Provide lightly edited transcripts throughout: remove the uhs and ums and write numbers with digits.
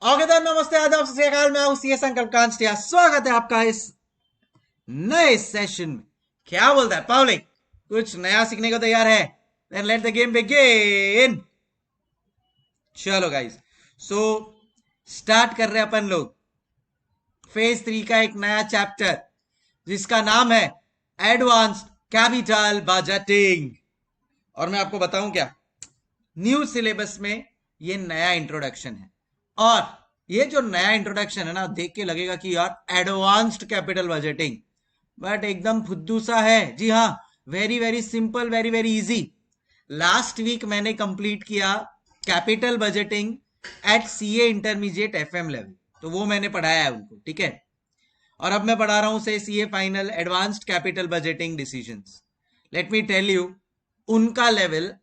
Okay तो नमस्ते आदाब सत श्री अकाल। मैं हूं सीए संकल्प कांस्टिया। स्वागत है आपका इस नए सेशन में। क्या बोलता है पब्लिक? कुछ नया सीखने को तैयार है? Then let the game begin. चलो गाइस, सो स्टार्ट कर रहे हैं अपन लोग फेज 3 का एक नया चैप्टर जिसका नाम है एडवांस्ड कैपिटल बजटिंग। और मैं आपको बताऊं क्या, न्यू सिलेबस में ये नया इंट्रोडक्शन है। और ये जो नया इंट्रोडक्शन है ना, देख के लगेगा कि यार एडवांस्ड कैपिटल बजटिंग, बट एकदम फुद्दू सा है। जी हाँ, very very simple, very very easy. Last week मैंने कंप्लीट किया capital budgeting at CA intermediate FM level, तो वो मैंने पढ़ाया है उनको, ठीक है। और अब मैं पढ़ा रहा हूं से CA final advanced capital budgeting decisions. Let me tell you, उनका लेवल,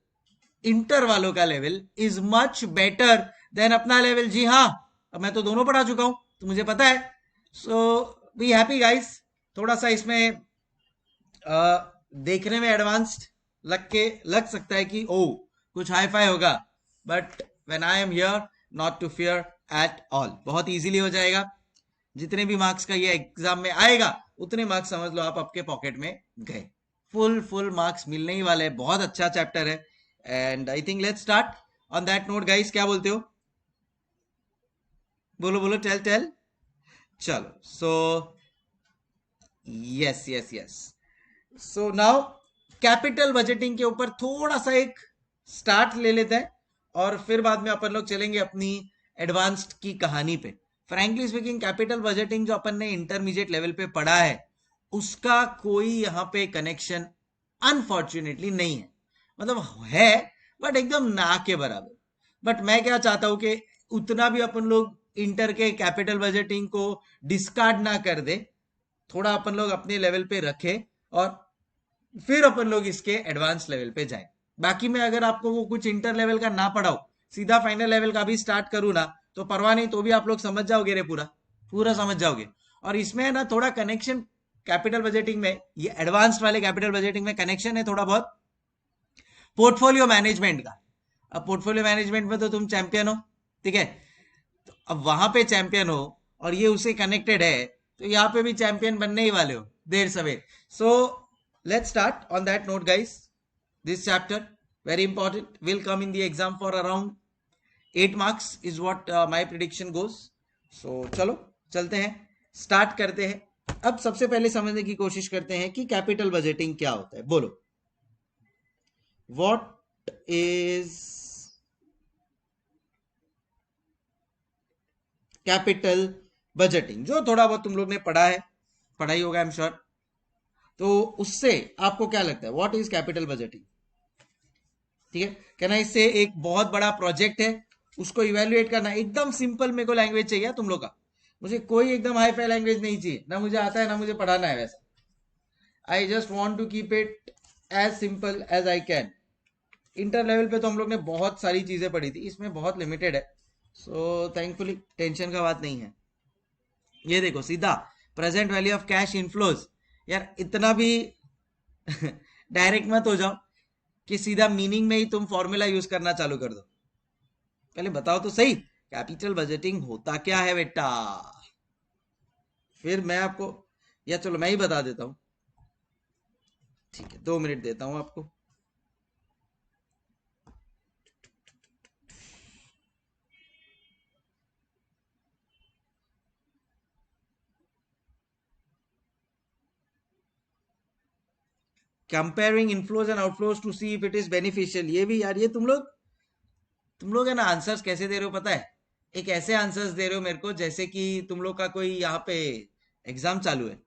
इंटर वालों का level is much better than अपना लेवल। जी हाँ, अब मैं तो दोनों पढ़ा चुका हूं तो मुझे पता है। सो बी हैप्पी गाइस। थोड़ा सा इसमें देखने में एडवांस्ड लग सकता है कि ओ कुछ हाई फाई होगा, but when I am here, not to fear at all. बहुत इजीली हो जाएगा। जितने भी मार्क्स का ये एग्जाम में आएगा उतने मार्क्स समझ लो आप आपके पॉकेट में गए। फुल फुल मार्क्स मिलने ही वाले हैं। बहुत अच्छा चैप्टर है and I think let's start on that note guys. क्या बोलते हो? बोलो बोलो, टेल टेल। चलो, so yes yes yes. So now capital budgeting के ऊपर थोड़ा सा एक स्टार्ट ले लेते हैं और फिर बाद में अपन लोग चलेंगे अपनी एडवांस्ड की कहानी पे। फ्रैंकली स्पीकिंग, कैपिटल बजटिंग जो अपन ने इंटरमीडिएट लेवल पे पढ़ा है उसका कोई यहाँ पे कनेक्शन अनफॉर्चुनेटली नहीं है। मतलब है बट एकदम ना के बराबर। बट मैं क्या चाहता हूं कि उतना भी अपन लोग इंटर के कैपिटल बजटिंग को डिस्कार्ड ना कर दे, थोड़ा अपन लोग अपने लेवल पे रखे और फिर अपन लोग इसके एडवांस लेवल पे जाए। बाकी में अगर आपको वो कुछ इंटर लेवल का ना पढ़ाओ, सीधा फाइनल लेवल का भी स्टार्ट करूँ ना, तो परवाह नहीं, तो भी आप लोग समझ जाओगे रे, पूरा पूरा समझ जाओगे। और इसमें है ना थोड़ा कनेक्शन कैपिटल बजटिंग में, ये एडवांस्ड वाले कैपिटल बजटिंग में कनेक्शन है थोड़ा बहुत पोर्टफोलियो मैनेजमेंट का। अब पोर्टफोलियो मैनेजमेंट में तो तुम चैंपियन हो, ठीक है। तो अब वहां पे चैंपियन हो और ये उससे कनेक्टेड है, तो यहाँ पे भी चैंपियन बनने ही वाले हो देर सवेर। सो let's start on that note guys. This chapter very important, will come in the exam for around 8 marks is what my prediction goes. So चलो चलते हैं, स्टार्ट करते हैं। अब सबसे पहले समझने की कोशिश करते हैं कि कैपिटल बजटिंग क्या होता है। बोलो, व्हाट इज कैपिटल बजटिंग? जो थोड़ा बहुत तुम लोग ने पढ़ा है, पढ़ा ही होगा आई एम श्योर, तो उससे आपको क्या लगता है व्हाट इज कैपिटल बजटिंग? ठीक है, कहना इससे एक बहुत बड़ा प्रोजेक्ट है, उसको इवेल्युएट करना। एकदम सिंपल मेरे को लैंग्वेज चाहिए तुम लोग का। मुझे कोई एकदम हाई फाई लैंग्वेज नहीं चाहिए, ना मुझे आता है ना मुझे पढ़ाना है वैसा। I just want to keep it as simple as I can. Inter level पे तो हम लोग ने बहुत सारी चीजें पढ़ी थी, इसमें बहुत लिमिटेड है। सो थैंकफुली टेंशन का बात नहीं है। ये देखो सीधा present value of cash inflows. यार इतना भी डायरेक्ट मत हो जाओ कि सीधा मीनिंग में ही तुम फॉर्मूला यूज करना चालू कर दो। पहले बताओ तो सही कैपिटल बजटिंग होता क्या है बेटा, फिर मैं आपको, या चलो मैं ही बता देता हूं। ठीक है, 2 मिनट देता हूं आपको। Comparing inflows and outflows to see if it is beneficial. ये भी यार, ये तुम लोग है ना आंसर्स कैसे दे रहे हो पता है? एक ऐसे आंसर्स दे रहे हो मेरे को जैसे कि तुम लोग का कोई यहाँ पे एग्जाम चालू है।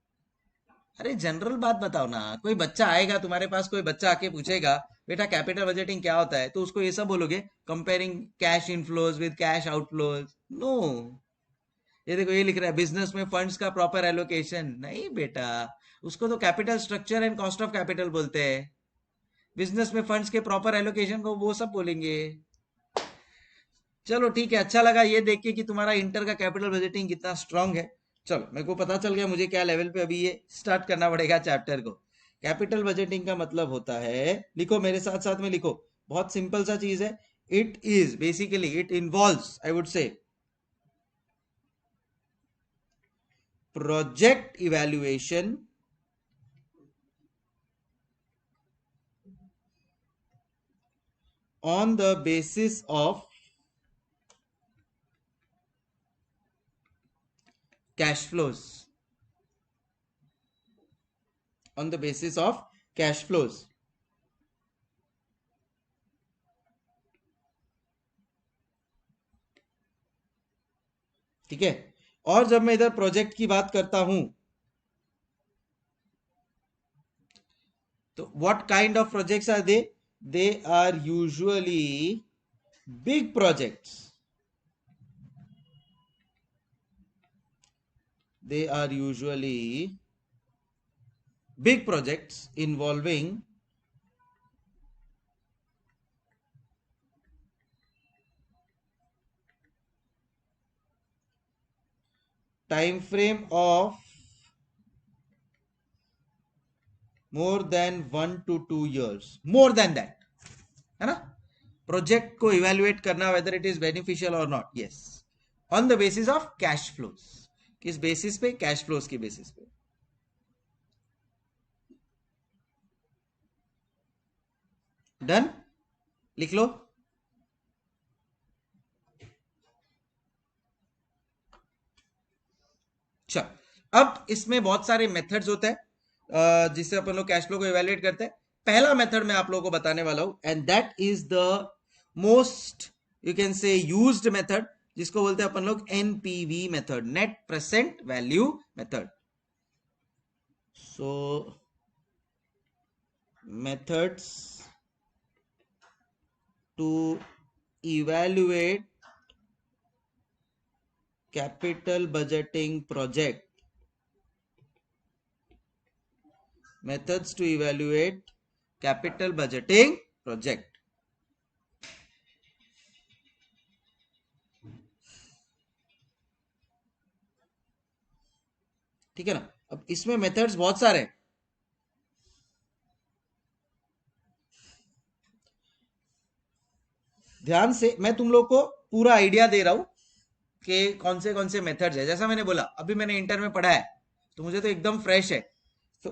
अरे जनरल बात बताओ ना। कोई बच्चा आएगा तुम्हारे पास, कोई बच्चा आके पूछेगा बेटा कैपिटल बजटिंग क्या होता है, तो उसको ये सब बोलोगे comparing cash inflows with cash outflows? No. ये देखो, ये लिख रहा है बिजनेस में फंड्स का प्रॉपर एलोकेशन। नहीं बेटा, उसको तो capital structure and cost of capital बोलते हैं। बिजनेस में फंड्स के प्रॉपर एलोकेशन को वो सब बोलेंगे। चलो ठीक है, अच्छा लगा ये देख के कि तुम्हारा इंटर का कैपिटल बजटिंग कितना स्ट्रांग है। चलो मेरे को पता चल गया मुझे क्या लेवल पे अभी ये स्टार्ट करना पड़ेगा चैप्टर को। कैपिटल बजटिंग का मतलब होता है, लिखो मेरे साथ साथ में लिखो, बहुत सिंपल सा चीज है। It is basically, it involves, I would say, project evaluation on the basis of cash flows. On the basis of cash flows. ठीक है। और जब मैं इधर प्रोजेक्ट की बात करता हूं तो what kind of projects are they are usually big projects. They are usually big projects involving time frame of more than 1 to 2 years, more than that, है ना। प्रोजेक्ट को इवेल्युएट करना वेदर इट इज बेनिफिशियल और not, yes, on the basis of cash flows. किस basis पे? Cash flows की basis पे। Done, लिख लो। चल, अब इसमें बहुत सारे मेथड्स होते हैं जिससे अपन लोग कैश फ्लो को इवेल्युएट करते हैं। पहला मेथड मैं आप लोगों को बताने वाला हूं and that is the most you can say used method, जिसको बोलते हैं अपन लोग NPV method, net present value method. So methods to evaluate capital budgeting project, methods to evaluate capital budgeting project। ठीक है ना। अब इसमें मेथड्स बहुत सारे हैं। ध्यान से मैं तुम लोग को पूरा आइडिया दे रहा हूं कि कौन से मेथड्स है। जैसा मैंने बोला, अभी मैंने इंटर में पढ़ा है तो मुझे तो एकदम फ्रेश है। तो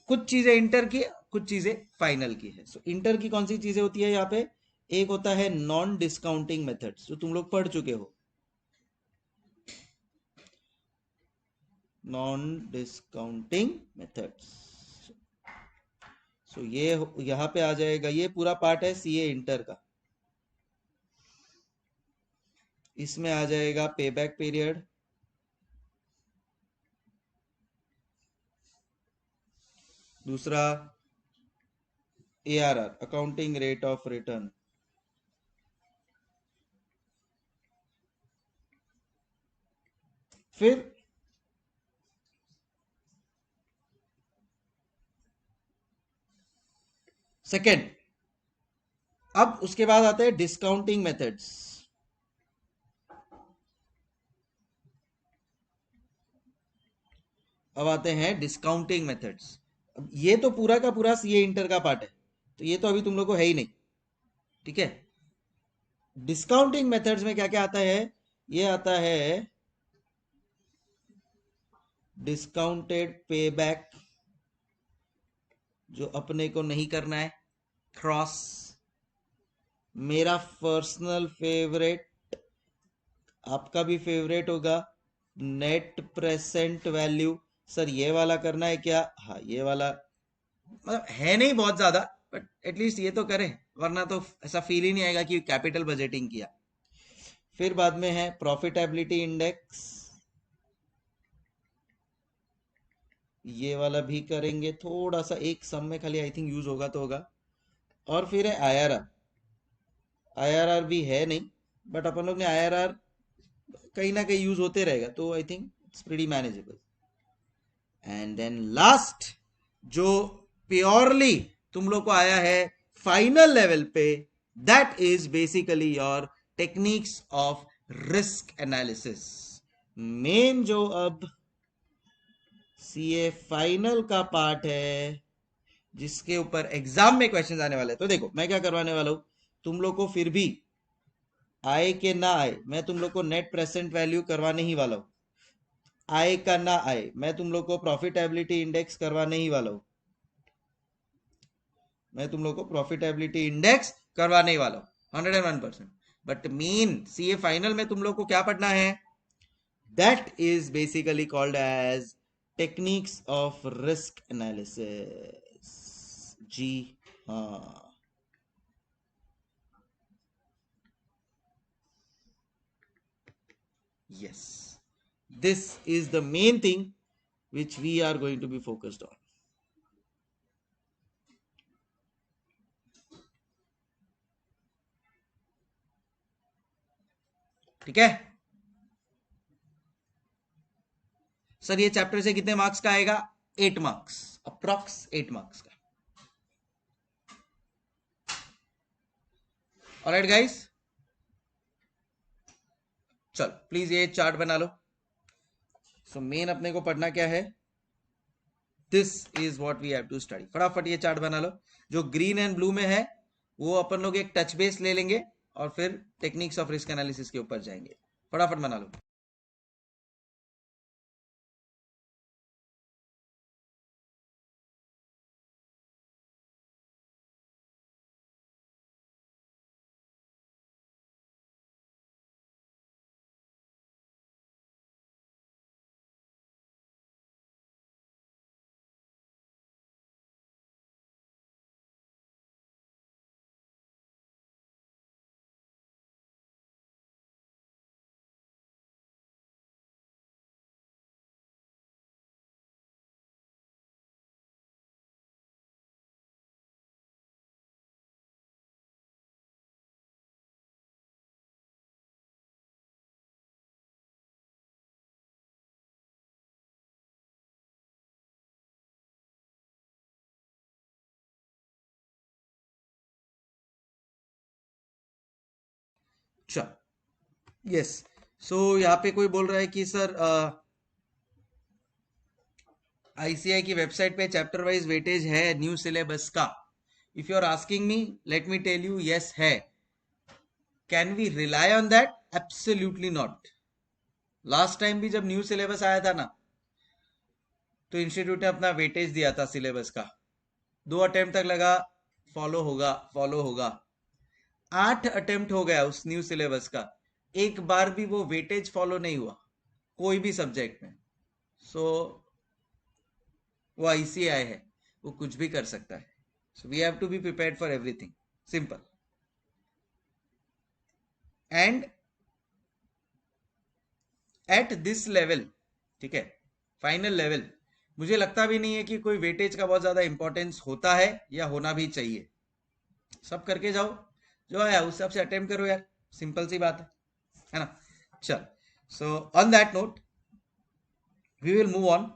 कुछ चीजें इंटर की, कुछ चीजें फाइनल की है। सो इंटर की कौन सी चीजें होती है यहाँ पे? एक होता है नॉन डिस्काउंटिंग मेथड्स, जो तुम लोग पढ़ चुके हो। नॉन डिस्काउंटिंग मेथड्स, सो ये यहां पे आ जाएगा। ये पूरा पार्ट है सीए इंटर का। इसमें आ जाएगा पे बैक पीरियड, दूसरा ARR, accounting rate of return, फिर सेकेंड। अब उसके बाद आते हैं डिस्काउंटिंग मेथड्स। अब आते हैं डिस्काउंटिंग मेथड्स। अब ये तो पूरा का पूरा सीए इंटर का पार्ट है, तो ये तो अभी तुम लोग को है ही नहीं। ठीक है। डिस्काउंटिंग मेथड्स में क्या क्या आता है? ये आता है डिस्काउंटेड पे बैक, जो अपने को नहीं करना है। क्रॉस, मेरा पर्सनल फेवरेट, आपका भी फेवरेट होगा, नेट प्रेजेंट वैल्यू। सर ये वाला करना है क्या? हाँ, ये वाला मतलब है नहीं बहुत ज्यादा, बट एटलीस्ट ये तो करें, वरना तो ऐसा फील ही नहीं आएगा कि कैपिटल बजटिंग किया। फिर बाद में है प्रॉफिटेबिलिटी इंडेक्स, ये वाला भी करेंगे। थोड़ा सा एक सम में खाली आई थिंक यूज होगा तो होगा। और फिर है आईआरआर। आईआरआर भी है नहीं, बट अपन लोग ने आईआरआर कहीं ना कहीं यूज होते रहेगा, तो I think it's pretty manageable. And then last, जो प्योरली तुम लोग को आया है फाइनल लेवल पे, that is basically your techniques of risk analysis. Main जो अब सीए फाइनल का पार्ट है, जिसके ऊपर एग्जाम में क्वेश्चन आने वाले हैं। तो देखो मैं क्या करवाने वाला हूं, तुम लोग को फिर भी आए के ना आए, मैं तुम लोग को नेट प्रेजेंट वैल्यू करवाने ही वाला हूं। आए का ना आए, मैं तुम लोग को प्रॉफिटेबिलिटी इंडेक्स करवाने ही वाला हूं, मैं तुम लोग को प्रॉफिटेबिलिटी इंडेक्स करवाने ही वाला हूं 101%। बट मेन सीए फाइनल में तुम लोग को क्या पढ़ना है, that is basically called as techniques of risk analysis. जी हाँ, yes, this is the main thing which we are going to be focused on। ठीक है सर, ये चैप्टर से कितने मार्क्स का आएगा, 8 मार्क्स, अप्रॉक्स 8 मार्क्स का। ऑलराइट गाइस, चल प्लीज ये चार्ट बना लो। सो मेन अपने को पढ़ना क्या है, this is what we have to study. फटाफट ये चार्ट बना लो, जो ग्रीन एंड ब्लू में है वो अपन लोग एक टच बेस ले लेंगे और फिर टेक्निक्स ऑफ रिस्क एनालिसिस के ऊपर जाएंगे। फटाफट बना लो। चल यस, सो यहाँ पे कोई बोल रहा है कि सर आईसीआई की वेबसाइट पे चैप्टर वाइज वेटेज है न्यू सिलेबस का। If you are asking me, let me tell you, yes है। Can we rely on that, absolutely not. Last time भी जब न्यू सिलेबस आया था ना, तो इंस्टीट्यूट ने अपना वेटेज दिया था सिलेबस का, 2 अटेम्प्ट तक लगा, फॉलो होगा फॉलो होगा, 8 अटेम्प्ट हो गया उस न्यू सिलेबस का, एक बार भी वो वेटेज फॉलो नहीं हुआ कोई भी सब्जेक्ट में। सो वो आईसीआई है, वो कुछ भी कर सकता है। So we have to be prepared for everything, simple. And at this level, ठीक है, फाइनल लेवल, मुझे लगता भी नहीं है कि कोई वेटेज का बहुत ज्यादा इंपॉर्टेंस होता है या होना भी चाहिए। सब करके जाओ, जो आया उस हिसाब से अटेम्प्ट करो यार, सिंपल सी बात है ना। चल, so on that note we will move on.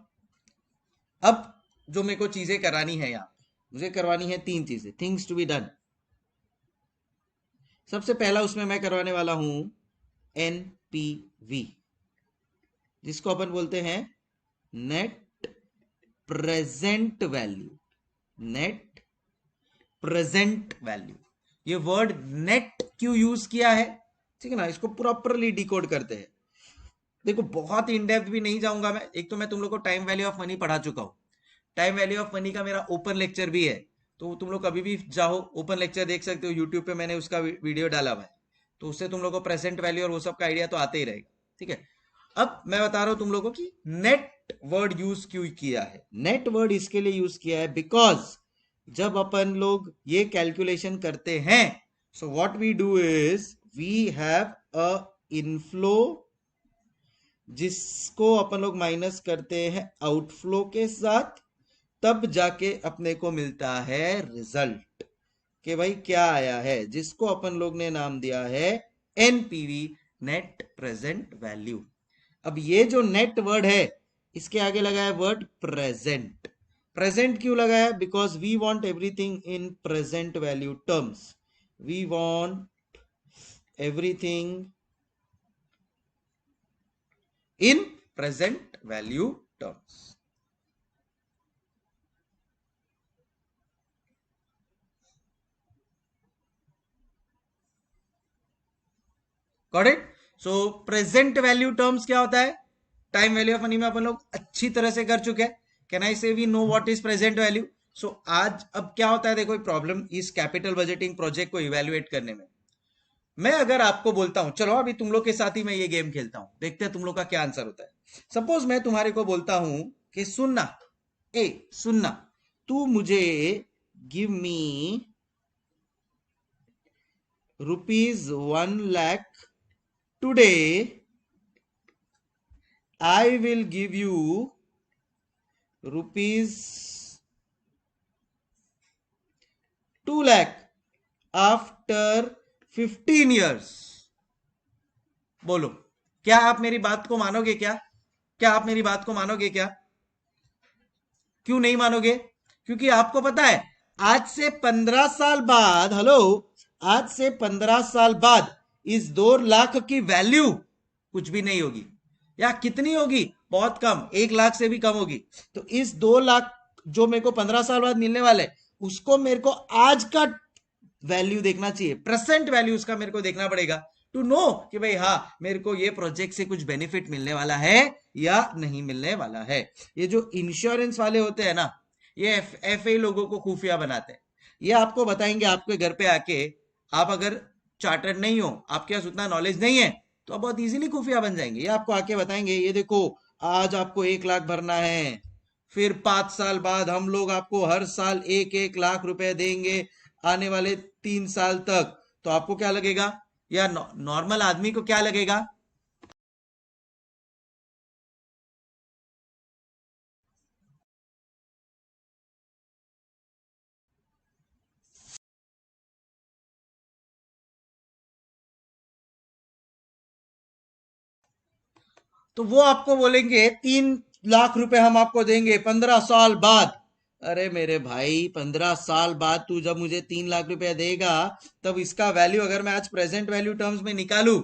अब जो मेरे को चीजें करानी है यहाँ, मुझे करवानी है 3 चीजें, थिंग्स टू बी डन। सबसे पहला उसमें मैं करवाने वाला हूं एनपीवी, जिसको अपन बोलते हैं net present value. Net present value, ये वर्ड नेट क्यों यूज किया है, ठीक है ना, इसको प्रॉपरली डिकोड करते हैं। देखो बहुत इन डेप्थ भी नहीं जाऊंगा मैं, एक तो मैं तुम लोग को टाइम वैल्यू ऑफ मनी पढ़ा चुका हूं, टाइम वैल्यू ऑफ मनी का मेरा ओपन लेक्चर भी है, तो तुम लोग कभी भी चाहो ओपन लेक्चर देख सकते हो, यूट्यूब पे मैंने उसका वीडियो डाला हुआ है, तो उससे तुम लोग को प्रेजेंट वैल्यू और वो सब का आइडिया तो आते ही रहेगा। ठीक है, अब मैं बता रहा हूं तुम लोगों को कि नेट वर्ड यूज क्यों किया है। नेट वर्ड इसके लिए यूज किया है बिकॉज जब अपन लोग ये कैलकुलेशन करते हैं, so what we do is we have a inflow जिसको अपन लोग माइनस करते हैं आउटफ्लो के साथ, तब जाके अपने को मिलता है रिजल्ट कि भाई क्या आया है, जिसको अपन लोग ने नाम दिया है एनपीवी, नेट प्रेजेंट वैल्यू। अब ये जो नेट वर्ड है, इसके आगे लगा है वर्ड प्रेजेंट। प्रेजेंट क्यों लगा है, because we want everything in present value terms, we want everything in present value terms. Got it. So present value terms क्या होता है, टाइम वैल्यू ऑफ मनी में अपन लोग अच्छी तरह से कर चुके हैं. Can I say we know what is present value. So आज अब क्या होता है, देखो प्रॉब्लम इस कैपिटल बजटिंग प्रोजेक्ट को इवेल्युएट करने में. मैं अगर आपको बोलता हूं, चलो अभी तुम लोग के साथ ही मैं ये गेम खेलता हूं, देखते हैं तुम लोग का क्या आंसर होता है. सपोज मैं तुम्हारे को बोलता हूं कि सुनना, सुनना, तू मुझे give me ₹1 lakh today, I will give you ₹2 lakh after 15 years. बोलो, क्या आप मेरी बात को मानोगे? क्या आप मेरी बात को मानोगे? क्या, क्यों नहीं मानोगे? क्योंकि आपको पता है आज से 15 साल बाद, हेलो, आज से 15 साल बाद इस 2 लाख की वैल्यू कुछ भी नहीं होगी, या कितनी होगी? बहुत कम, 1 लाख से भी कम होगी. तो इस 2 लाख जो मेरे को 15 साल बाद मिलने वाले, उसको मेरे को आज का वैल्यू देखना चाहिए, प्रेजेंट वैल्यू उसका मेरे को देखना पड़ेगा टू नो कि भाई हाँ, मेरे को ये प्रोजेक्ट से कुछ बेनिफिट मिलने वाला है या नहीं मिलने वाला है. ये जो इंश्योरेंस वाले होते हैं ना, ये एफए लोगों को खुफिया बनाते हैं. ये आपको बताएंगे आपके घर पे आके. आप अगर चार्टर्ड नहीं हो, आपके पास उतना नॉलेज नहीं है, तो आप बहुत इजीली खुफिया बन जाएंगे. ये आपको आके बताएंगे, ये देखो आज आपको 1 लाख भरना है, फिर 5 साल बाद हम लोग आपको हर साल 1-1 लाख रुपए देंगे आने वाले 3 साल तक. तो आपको क्या लगेगा, या नॉर्मल आदमी को क्या लगेगा? तो वो आपको बोलेंगे 3 लाख रुपए हम आपको देंगे 15 साल बाद. अरे मेरे भाई, 15 साल बाद तू जब मुझे 3 लाख रुपए देगा, तब इसका वैल्यू अगर मैं आज प्रेजेंट वैल्यू टर्म्स में निकालू,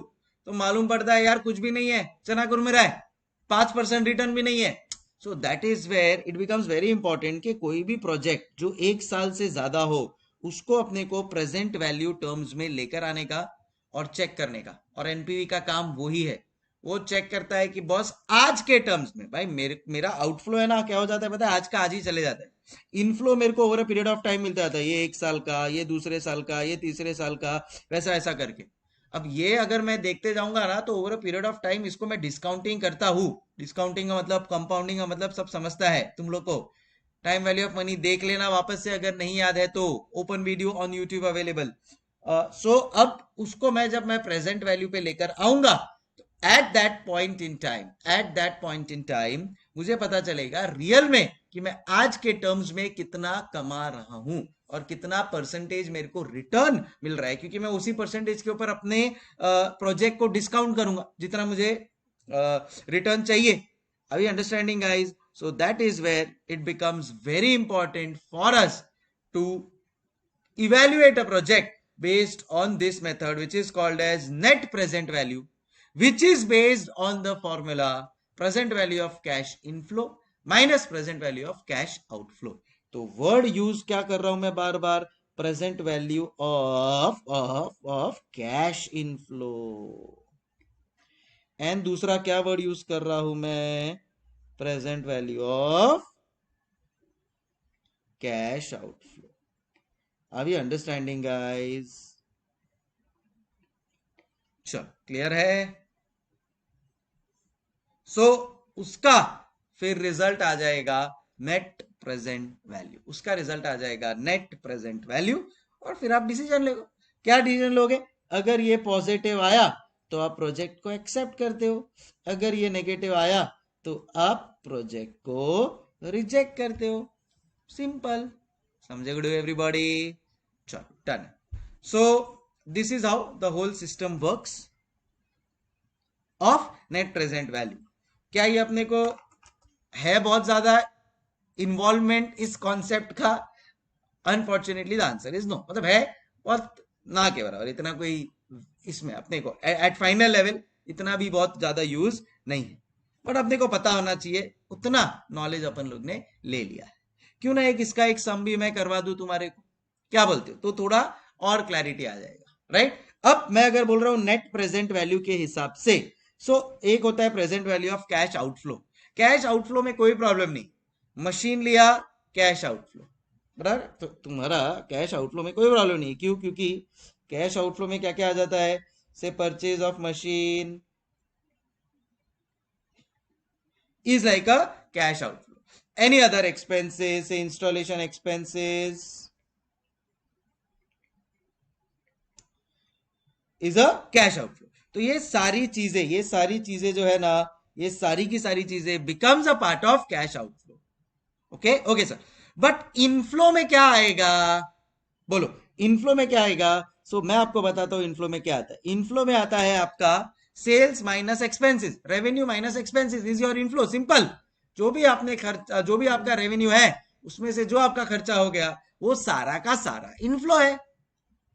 तो मालूम पड़ता है यार कुछ भी नहीं है, चना कुरमुरा है, 5% रिटर्न भी नहीं है. So that is where it becomes very important कि कोई भी प्रोजेक्ट जो 1 साल से ज्यादा हो, उसको अपने को प्रेजेंट वैल्यू टर्म्स में लेकर आने का और चेक करने का. और एनपीवी का काम वही है, वो चेक करता है कि बॉस आज के टर्म्स में, भाई मेरा आउटफ्लो है ना, क्या हो जाता है पता है, आज का आज ही चले जाता है. इनफ्लो मेरे को over a period of time मिलता था, ये 1 साल का, ये दूसरे साल का, ये तीसरे साल का, वैसा ऐसा करके. अब ये अगर मैं देखते जाऊंगा ना, तो over a period of time इसको मैं डिस्काउंटिंग करता हूँ. डिस्काउंटिंग का मतलब, कंपाउंडिंग का मतलब सब समझता है तुम लोग को. टाइम वैल्यू ऑफ मनी देख लेना वापस से, अगर नहीं याद है तो open video on YouTube available. So अब उसको मैं जब मैं प्रेजेंट वैल्यू पे लेकर आऊंगा, at that point in time मुझे पता चलेगा रियल में कि मैं आज के टर्म्स में कितना कमा रहा हूं और कितना परसेंटेज मेरे को रिटर्न मिल रहा है, क्योंकि मैं उसी परसेंटेज के ऊपर अपने प्रोजेक्ट को डिस्काउंट करूंगा जितना मुझे रिटर्न चाहिए. Are you understanding guys? So that is where it becomes very important for us to evaluate a project based on this method, which is called as net present value, which is based on the formula present value of cash inflow minus present value of cash outflow. तो word use क्या कर रहा हूं मैं बार बार? Present value of cash inflow. And दूसरा क्या वर्ड यूज कर रहा हूं मैं? Present value of cash outflow. Are we understanding guys? चल क्लियर है? सो उसका फिर रिजल्ट आ जाएगा नेट प्रेजेंट वैल्यू. उसका रिजल्ट आ जाएगा नेट प्रेजेंट वैल्यू. और फिर आप डिसीजन लो. क्या डिसीजन लोगे? अगर ये पॉजिटिव आया तो आप प्रोजेक्ट को एक्सेप्ट करते हो, अगर ये नेगेटिव आया तो आप प्रोजेक्ट को रिजेक्ट करते हो. सिंपल. समझे गुड एवरीबॉडी? चलो done. So this is how the whole system works of net present value. क्या ये अपने को है बहुत ज्यादा इन्वॉल्वमेंट इस कॉन्सेप्ट का? Unfortunately the answer is no. मतलब है बहुत ना के बराबर, इतना कोई इसमें अपने को एट फाइनल लेवल इतना भी बहुत ज्यादा यूज नहीं है. बट अपने को पता होना चाहिए, उतना नॉलेज अपन लोग ने ले लिया है. क्यों ना एक इसका एक सम भी मैं करवा दूं तुम्हारे को? क्या बोलते हो? तो थोड़ा और क्लैरिटी आ जाएगा, राइट? अब मैं अगर बोल रहा हूं नेट प्रेजेंट वैल्यू के हिसाब से, सो एक होता है present value of cash outflow. Cash outflow में कोई प्रॉब्लम नहीं, मशीन लिया कैश आउटफ्लो, बराबर। तो तुम्हारा कैश आउटफ्लो में कोई प्रॉब्लम नहीं, क्यों? क्योंकि कैश आउटफ्लो में क्या क्या आ जाता है, से purchase of machine is like a cash outflow. Any other expenses, say installation expenses is a cash outflow. तो ये सारी चीजें जो है ना, ये सारी की सारी चीजें becomes a part of cash outflow. Okay okay sir. But inflow में क्या आएगा, बोलो इनफ्लो में क्या आएगा? सो मैं आपको बताता हूं इनफ्लो में क्या आता है। इनफ्लो में आता है आपका sales minus expenses, revenue minus expenses is your inflow. Simple, जो भी आपने खर्चा, जो भी आपका रेवेन्यू है उसमें से जो आपका खर्चा हो गया वो सारा का सारा इनफ्लो है।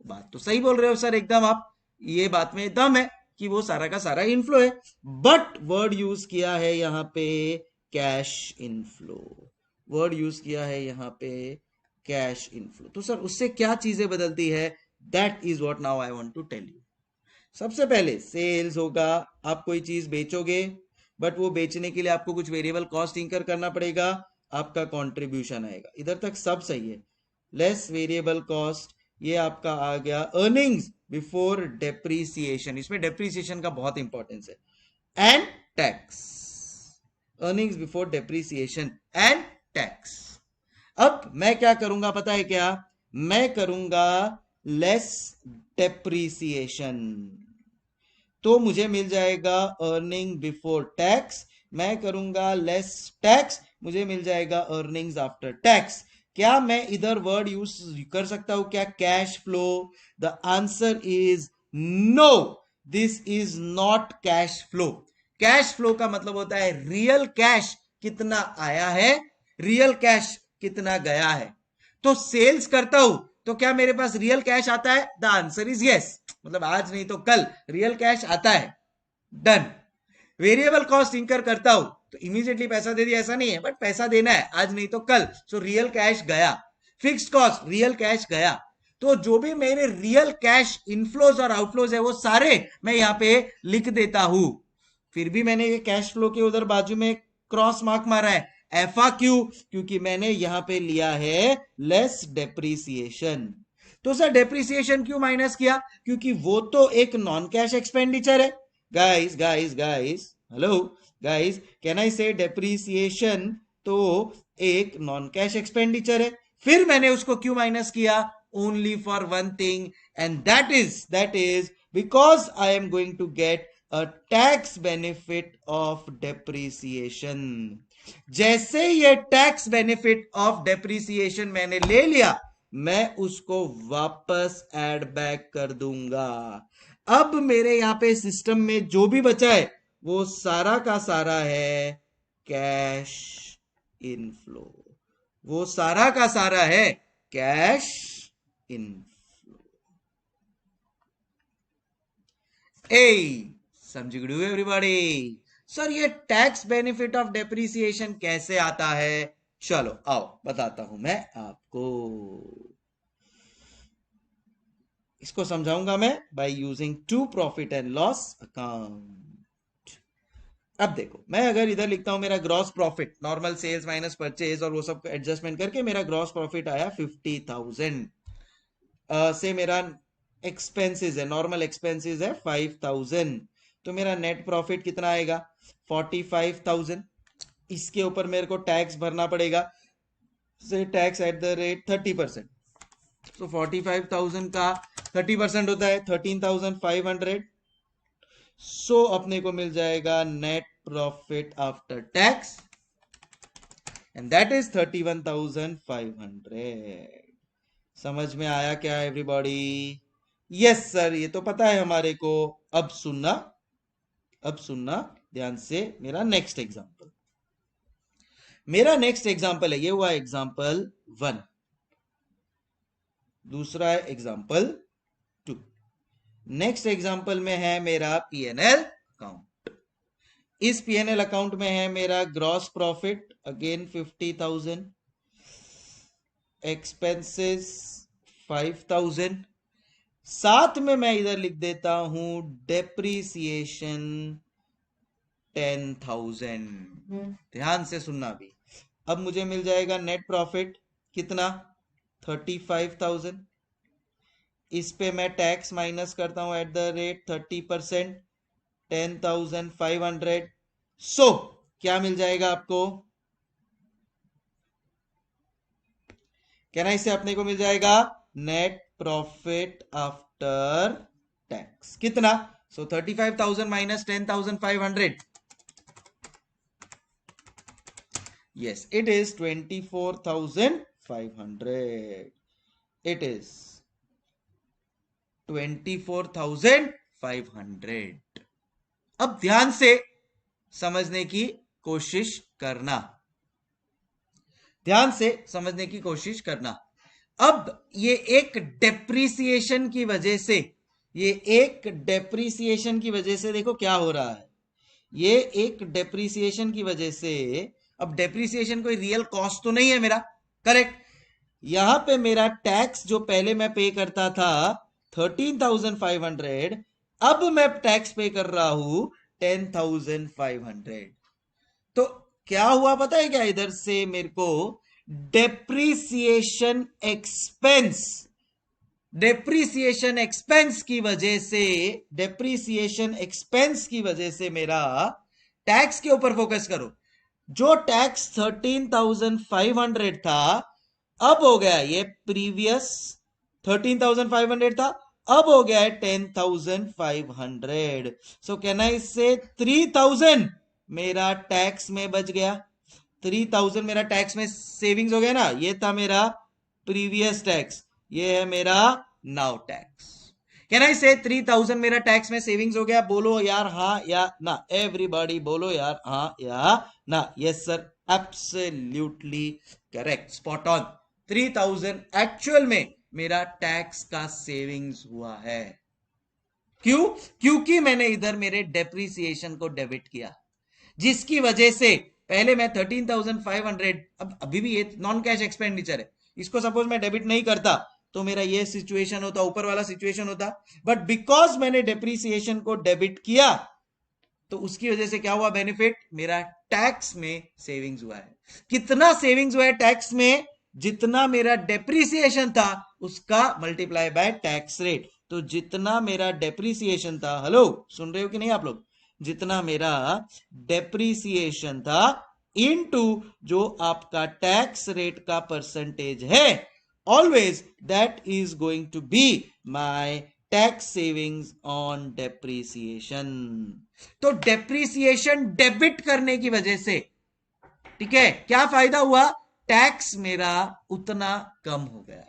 बात तो सही बोल रहे हो सर एकदम आप, ये बात में दम है कि वो सारा का सारा इनफ्लो है। बट वर्ड यूज किया है यहाँ पे कैश इनफ्लो, वर्ड यूज किया है यहाँ पे कैश इनफ्लो। तो सर उससे क्या चीजें बदलती है, that is what now I want to tell you. सबसे पहले सेल्स होगा, आप कोई चीज बेचोगे, बट वो बेचने के लिए आपको कुछ वेरिएबल कॉस्ट इंकर करना पड़ेगा, आपका कंट्रीब्यूशन आएगा। इधर तक सब सही है। लेस वेरिएबल कॉस्ट, ये आपका आ गया अर्निंग्स बिफोर डेप्रीसिएशन। इसमें डेप्रीसिएशन का बहुत इंपॉर्टेंस है। And tax, earnings before depreciation and tax. अब मैं क्या करूंगा पता है क्या, मैं करूंगा लेस डेप्रीसिएशन, तो मुझे मिल जाएगा अर्निंग बिफोर टैक्स। मैं करूंगा लेस टैक्स, मुझे मिल जाएगा अर्निंग्स आफ्टर टैक्स। क्या मैं इधर वर्ड यूज कर सकता हूं क्या, cash flow? The answer is no, this is not cash flow. Cash flow का मतलब होता है रियल कैश कितना आया है, रियल कैश कितना गया है। तो सेल्स करता हूं तो क्या मेरे पास रियल कैश आता है? द आंसर इज यस, मतलब आज नहीं तो कल रियल कैश आता है। डन। वेरिएबल कॉस्ट इंकर करता हूं तो इमीडिएटली पैसा दे दिया ऐसा नहीं है, बट पैसा देना है आज नहीं तो कल, सो रियल कैश गया। फिक्स्ड कॉस्ट रियल कैश गया। तो जो भी मेरे रियल कैश इनफ्लोज और आउटफ्लोज है वो सारे मैं यहां पे लिख देता हूं। फिर भी मैंने ये कैश फ्लो के उधर बाजू में क्रॉस मार्क मारा है, एफा क्यू, क्योंकि मैंने यहां पे लिया है लेस डेप्रीसिएशन। तो सर डेप्रीसिएशन क्यों माइनस किया? क्योंकि वो तो एक नॉन कैश एक्सपेंडिचर है। Guys guys guys, hello guys, can I से डेप्रीसिएशन तो एक नॉन कैश एक्सपेंडिचर है। फिर मैंने उसको क्यों माइनस किया? Only for one thing, and that is because I am going to get a tax benefit of depreciation. जैसे ये टैक्स बेनिफिट ऑफ डेप्रीसिएशन मैंने ले लिया, मैं उसको वापस ऐड बैक कर दूंगा। अब मेरे यहां पे सिस्टम में जो भी बचा है वो सारा का सारा है कैश इनफ्लो, वो सारा का सारा है कैश इनफ्लो। ए समझ गए एवरीबॉडी? सर ये टैक्स बेनिफिट ऑफ डेप्रीसिएशन कैसे आता है? चलो आओ बताता हूं मैं आपको, इसको समझाऊंगा मैं by using to profit and loss account. अब देखो, मैं अगर इधर लिखता हूं मेरा gross profit, normal sales minus purchase और वो सब एडजस्टमेंट करके मेरा ग्रॉस प्रॉफिट आया 50,000 से मेरा एक्सपेंसेस है, नॉर्मल एक्सपेंसेस है 5,000, तो मेरा नेट प्रॉफिट कितना आएगा 45,000। इसके ऊपर मेरे को टैक्स भरना पड़ेगा, से टैक्स एट द रेट 30%। तो 45,000 का 30% होता है 13,500। सो अपने को मिल जाएगा net profit after tax, and that is 31,500। समझ में आया क्या एवरीबॉडी? यस सर, ये तो पता है हमारे को। अब सुनना, अब सुनना ध्यान से। मेरा नेक्स्ट एग्जांपल, मेरा नेक्स्ट एग्जांपल है, ये हुआ एग्जांपल 1, दूसरा है एग्जांपल 2। नेक्स्ट एग्जांपल में है मेरा पीएनएल अकाउंट। इस पीएनएल अकाउंट में है मेरा ग्रॉस प्रॉफिट अगेन 50,000, एक्सपेंसेस 5,000, साथ में मैं इधर लिख देता हूं डेप्रीसिएशन 10,000। ध्यान से सुनना भी। अब मुझे मिल जाएगा नेट प्रॉफिट कितना, 35,000। इस पे मैं टैक्स माइनस करता हूं एट द रेट 30%, 10,500। सो क्या मिल जाएगा आपको, कहना इससे अपने को मिल जाएगा नेट प्रॉफिट आफ्टर टैक्स कितना। सो 35,000 minus 10,500, yes it is 24,500, it is 24,500। अब ध्यान से समझने की कोशिश करना, ध्यान से समझने की कोशिश करना। अब ये एक डेप्रीसिएशन की वजह से, ये एक डेप्रीसिएशन की वजह से देखो क्या हो रहा है, ये एक डेप्रीसिएशन की वजह से, अब डेप्रीसिएशन कोई रियल कॉस्ट तो नहीं है मेरा, करेक्ट। यहां पे मेरा टैक्स जो पहले मैं पे करता था 13,500, अब मैं टैक्स पे कर रहा हूं 10,500। तो क्या हुआ पता है क्या, इधर से मेरे को डेप्रीसिएशन एक्सपेंस, डेप्रीसिएशन एक्सपेंस की वजह से, डेप्रीसिएशन एक्सपेंस की वजह से मेरा टैक्स के ऊपर फोकस करो। जो टैक्स 13,500 था, अब हो गया ये प्रीवियस 13,500 था, अब हो गया है 10,500। सो कैन आई से 3,000 मेरा टैक्स में बच गया, 3,000 मेरा टैक्स में सेविंग्स हो गया ना। ये था मेरा प्रीवियस टैक्स, ये है मेरा नाउ टैक्स। कैन आई से 3,000 मेरा टैक्स में सेविंग्स हो गया, बोलो यार हाँ या ना, एवरीबॉडी बोलो यार हाँ या ना। Yes sir, absolutely correct, spot on. 3,000 actual में मेरा टैक्स का सेविंग्स हुआ है। क्यों? क्योंकि मैंने इधर मेरे डेप्रीसिएशन को डेबिट किया, जिसकी वजह से पहले मैं 13,500, अब अभी भी ये नॉन कैश एक्सपेंडिचर है, इसको सपोज मैं डेबिट नहीं करता तो मेरा ये सिचुएशन होता, ऊपर वाला सिचुएशन होता। बट बिकॉज मैंने डेप्रीसिएशन को डेबिट किया तो उसकी वजह से क्या हुआ बेनिफिट, मेरा टैक्स में सेविंग्स हुआ है। कितना सेविंग्स हुआ है टैक्स में, जितना मेरा डेप्रीसिएशन था उसका मल्टीप्लाई बाय टैक्स रेट। तो जितना मेरा डेप्रीसिएशन था, हेलो सुन रहे हो कि नहीं आप लोग, जितना मेरा डेप्रीसिएशन था इनटू जो आपका टैक्स रेट का परसेंटेज है, always that is going to be my tax savings on depreciation. तो डेप्रीसिएशन डेबिट करने की वजह से, ठीक है, क्या फायदा हुआ, टैक्स मेरा उतना कम हो गया।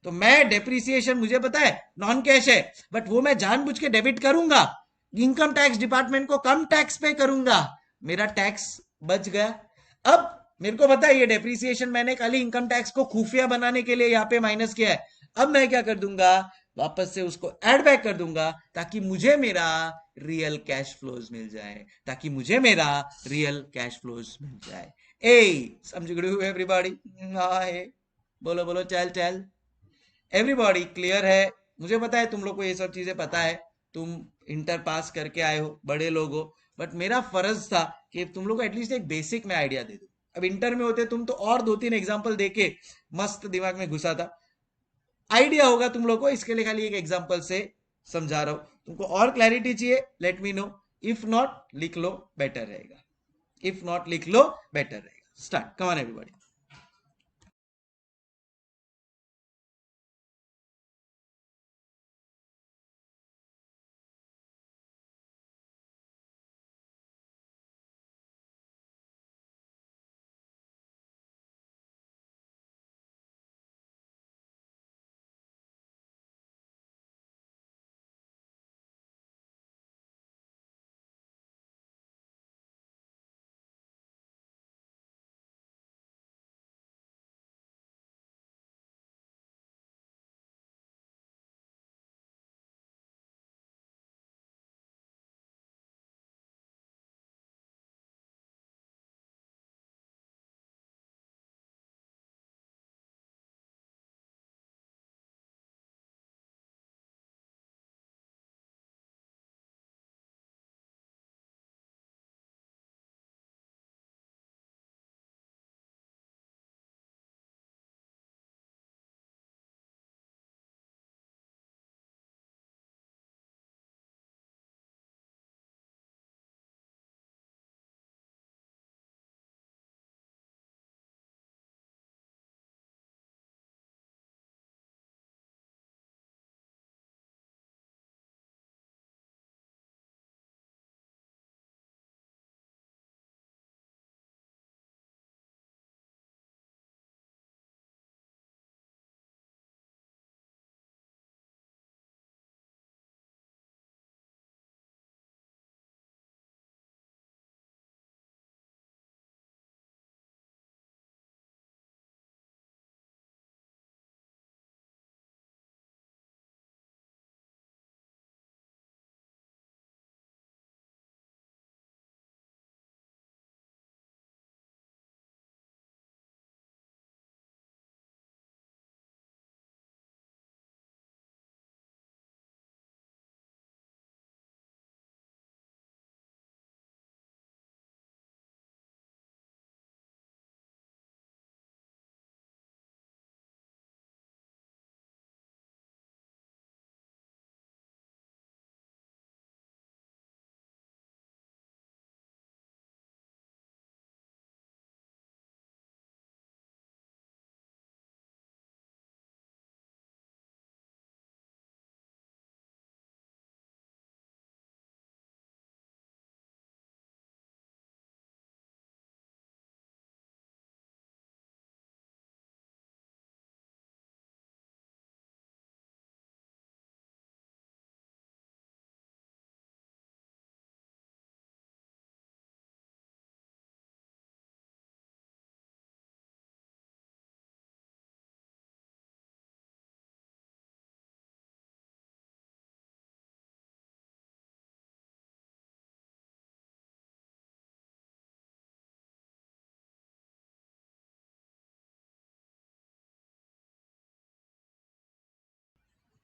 तो मैं डेप्रीसिएशन, मुझे पता है नॉन कैश है, बट वो मैं जानबूझ के डेबिट करूंगा, इनकम टैक्स डिपार्टमेंट को कम टैक्स पे करूंगा, मेरा टैक्स बच गया। अब मेरे को पता है ये डेप्रीसिएशन मैंने खाली इनकम टैक्स को खुफिया बनाने के लिए यहाँ पे माइनस किया है। अब मैं क्या कर दूंगा, वापस से उसको ऐड बैक कर दूंगा, ताकि मुझे मेरा रियल कैश फ्लोज मिल जाए, ताकि मुझे मेरा रियल कैश फ्लोज मिल जाए। ए समझ गए हो एवरीबॉडी? बोलो बोलो, चल चल, एवरीबॉडी क्लियर है? मुझे पता है तुम लोग को ये सब चीजें पता है, तुम इंटर पास करके आए हो, बड़े लोग हो, बट मेरा फर्ज था कि तुम लोग को एटलीस्ट एक बेसिक में आइडिया दे दूं। अब इंटर में होते तुम तो और 2-3 एग्जाम्पल देके मस्त दिमाग में घुसा था, आइडिया होगा तुम लोग को, इसके लिए खाली एक एग्जाम्पल से समझा रहा हूं। तुमको और क्लैरिटी चाहिए, let me know, if not लिख लो बेटर रहेगा, इफ नॉट लिख लो बेटर रहेगा। Start, come on everybody.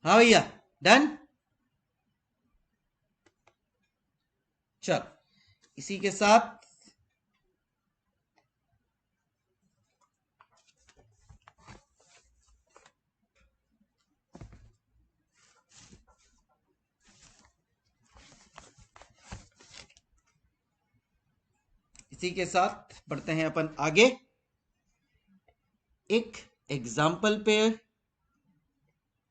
हाँ भैया, डन। चलो, इसी के साथ बढ़ते हैं अपन आगे। एक एग्जाम्पल पे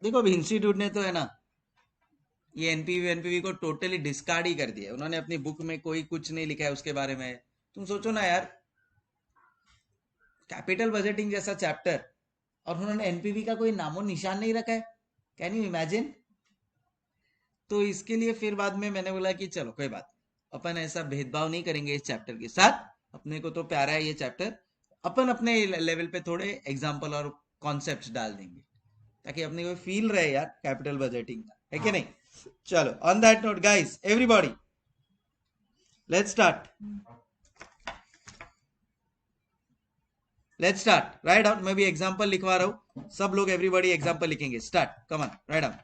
देखो, अभी इंस्टीट्यूट ने तो है ना, ये एनपीवी एनपीवी को टोटली डिस्कार्ड ही कर दिया। उन्होंने अपनी बुक में कोई कुछ नहीं लिखा है उसके बारे में। तुम सोचो ना यार, कैपिटल बजटिंग जैसा चैप्टर, और उन्होंने एनपीवी का कोई नामो निशान नहीं रखा है। Can you imagine? तो इसके लिए फिर बाद में मैंने बोला कि चलो कोई बात नहीं, अपन ऐसा भेदभाव नहीं करेंगे इस चैप्टर के साथ। अपने को तो प्यारा है ये चैप्टर, अपन अपने लेवल पे थोड़े एग्जाम्पल और कॉन्सेप्ट्स डाल देंगे, ताकि अपने को फील रहे यार कैपिटल बजटिंग का, है कि नहीं? चलो, on that note guys, everybody let's start. Let's start, write down. मैं भी एग्जांपल लिखवा रहा हूँ, सब लोग एवरीबॉडी एग्जांपल लिखेंगे। Start, come on, write down.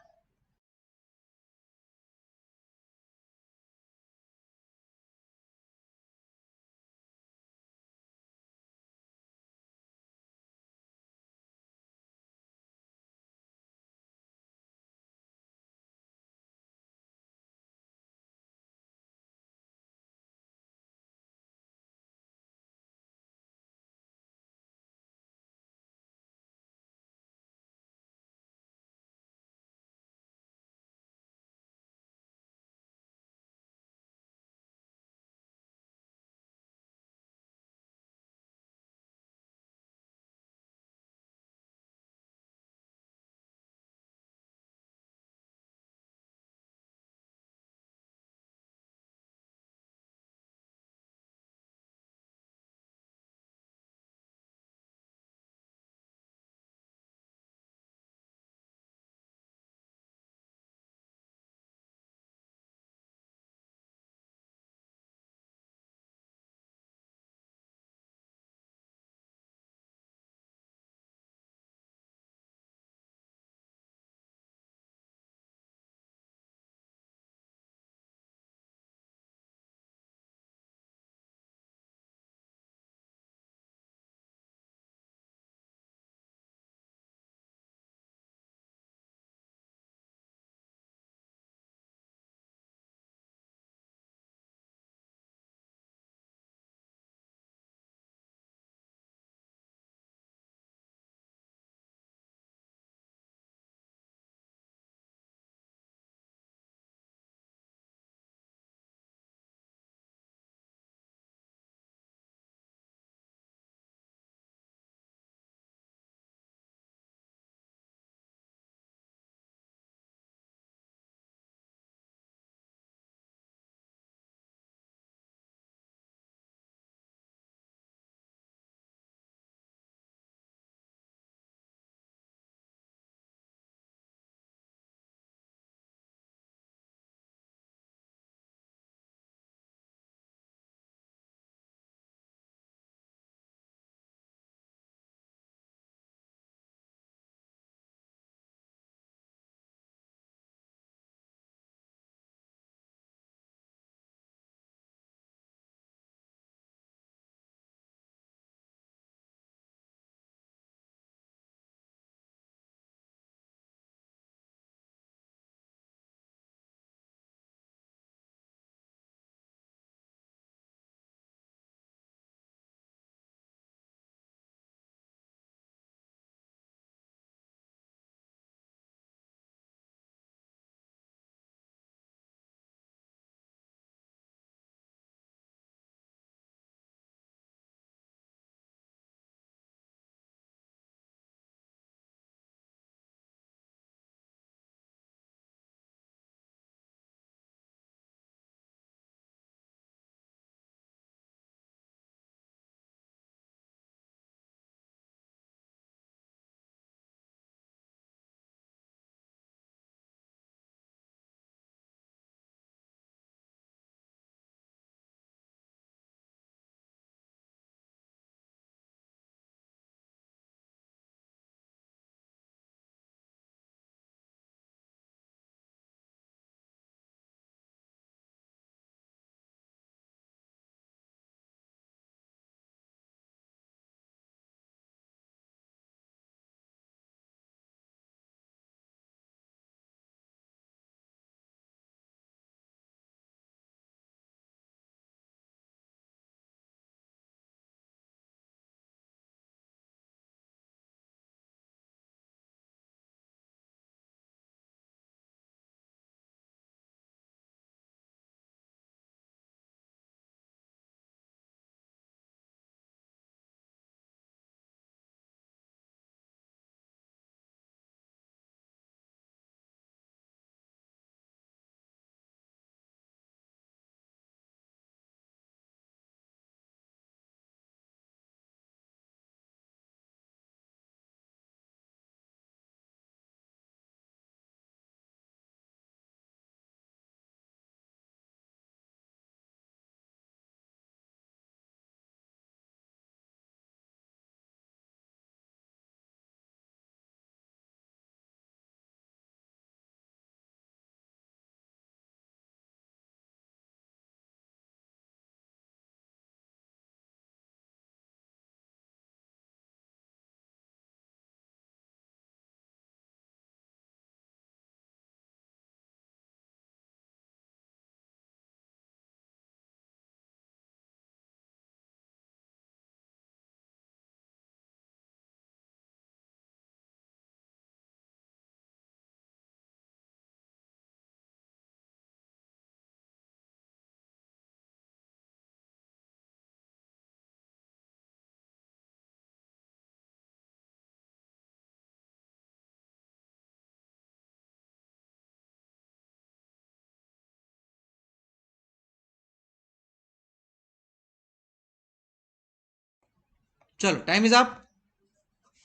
चलो टाइम इज अप।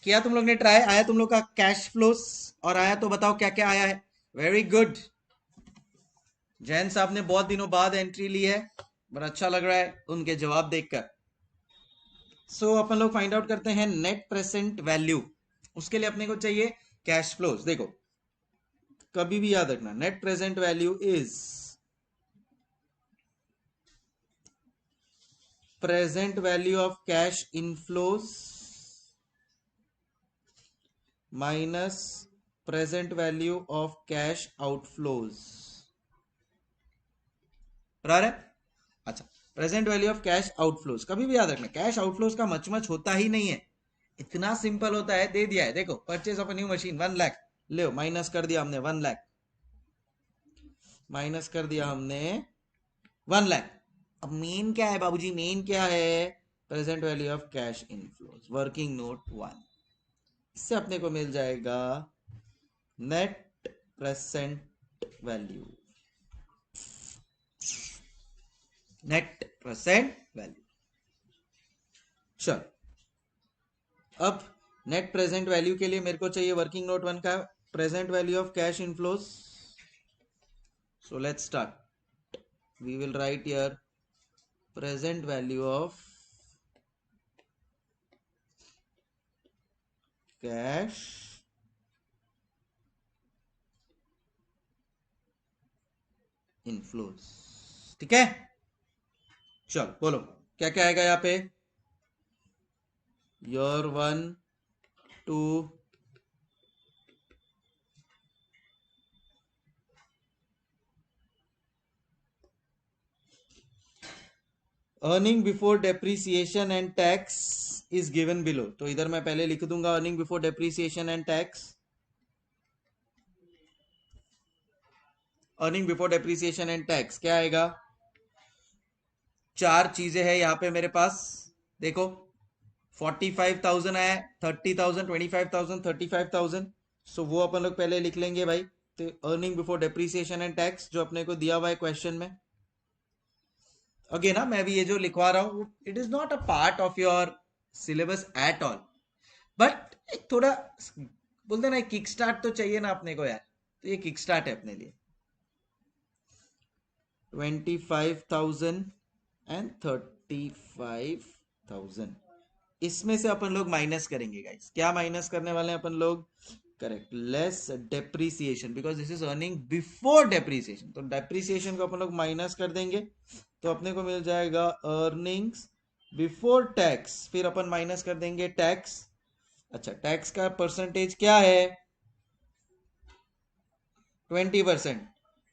किया तुम लोग ने ट्राई, आया तुम लोग का कैश फ्लोस, और आया तो बताओ क्या क्या आया है। वेरी गुड, जैन साहब ने बहुत दिनों बाद एंट्री ली है, बड़ा अच्छा लग रहा है उनके जवाब देखकर। सो अपन लोग फाइंड आउट करते हैं नेट प्रेजेंट वैल्यू। उसके लिए अपने को चाहिए कैश फ्लोज। देखो कभी भी याद रखना, net present value is present value of cash inflows minus present value of cash outflows. बराबर है? अच्छा, present value of cash outflows कभी भी याद रखना, कैश आउटफ्लोज का मच होता ही नहीं है, इतना सिंपल होता है। दे दिया है, देखो purchase of new machine 1 lakh, ले माइनस कर दिया हमने 1 लाख, माइनस कर दिया हमने 1 लाख। अब मेन क्या है बाबूजी, मेन क्या है? Present value of cash inflows, working note 1। इससे अपने को मिल जाएगा net present value, net present value. चलो अब नेट प्रेजेंट वैल्यू के लिए मेरे को चाहिए वर्किंग नोट 1 का present value of cash inflows. So let's start, we will write here present value of cash inflows। ठीक है, चलो बोलो क्या क्या आएगा यहाँ पे। year 1 2 earning before depreciation and tax is given below. तो इधर मैं पहले लिख दूंगा earning before depreciation and tax. Earning before depreciation and tax क्या आएगा? चार चीजें हैं यहाँ पे मेरे पास, देखो 45,000 आया, 30,000, 25,000, 35,000। सो वो अपन लोग पहले लिख लेंगे भाई। तो earning before depreciation and tax जो अपने को दिया हुआ है क्वेश्चन में, अगेन ना मैं भी ये जो लिखवा रहा हूं it is not a part of your syllabus at all, but एक थोड़ा बोलते ना किक स्टार्ट तो चाहिए ना अपने को यार, तो ये किक स्टार्ट है अपने लिए। 25,000 एंड 35,000, इसमें से अपन लोग माइनस करेंगे गाइस। क्या माइनस करने वाले हैं अपन लोग? Correct, less depreciation, because this is earning before depreciation. तो डेप्रीसिएशन को अपन लोग माइनस कर देंगे, तो अपने को मिल जाएगा अर्निंग्स बिफोर टैक्स, फिर अपन माइनस कर देंगे टैक्स। अच्छा, टैक्स का परसेंटेज क्या है? 20%।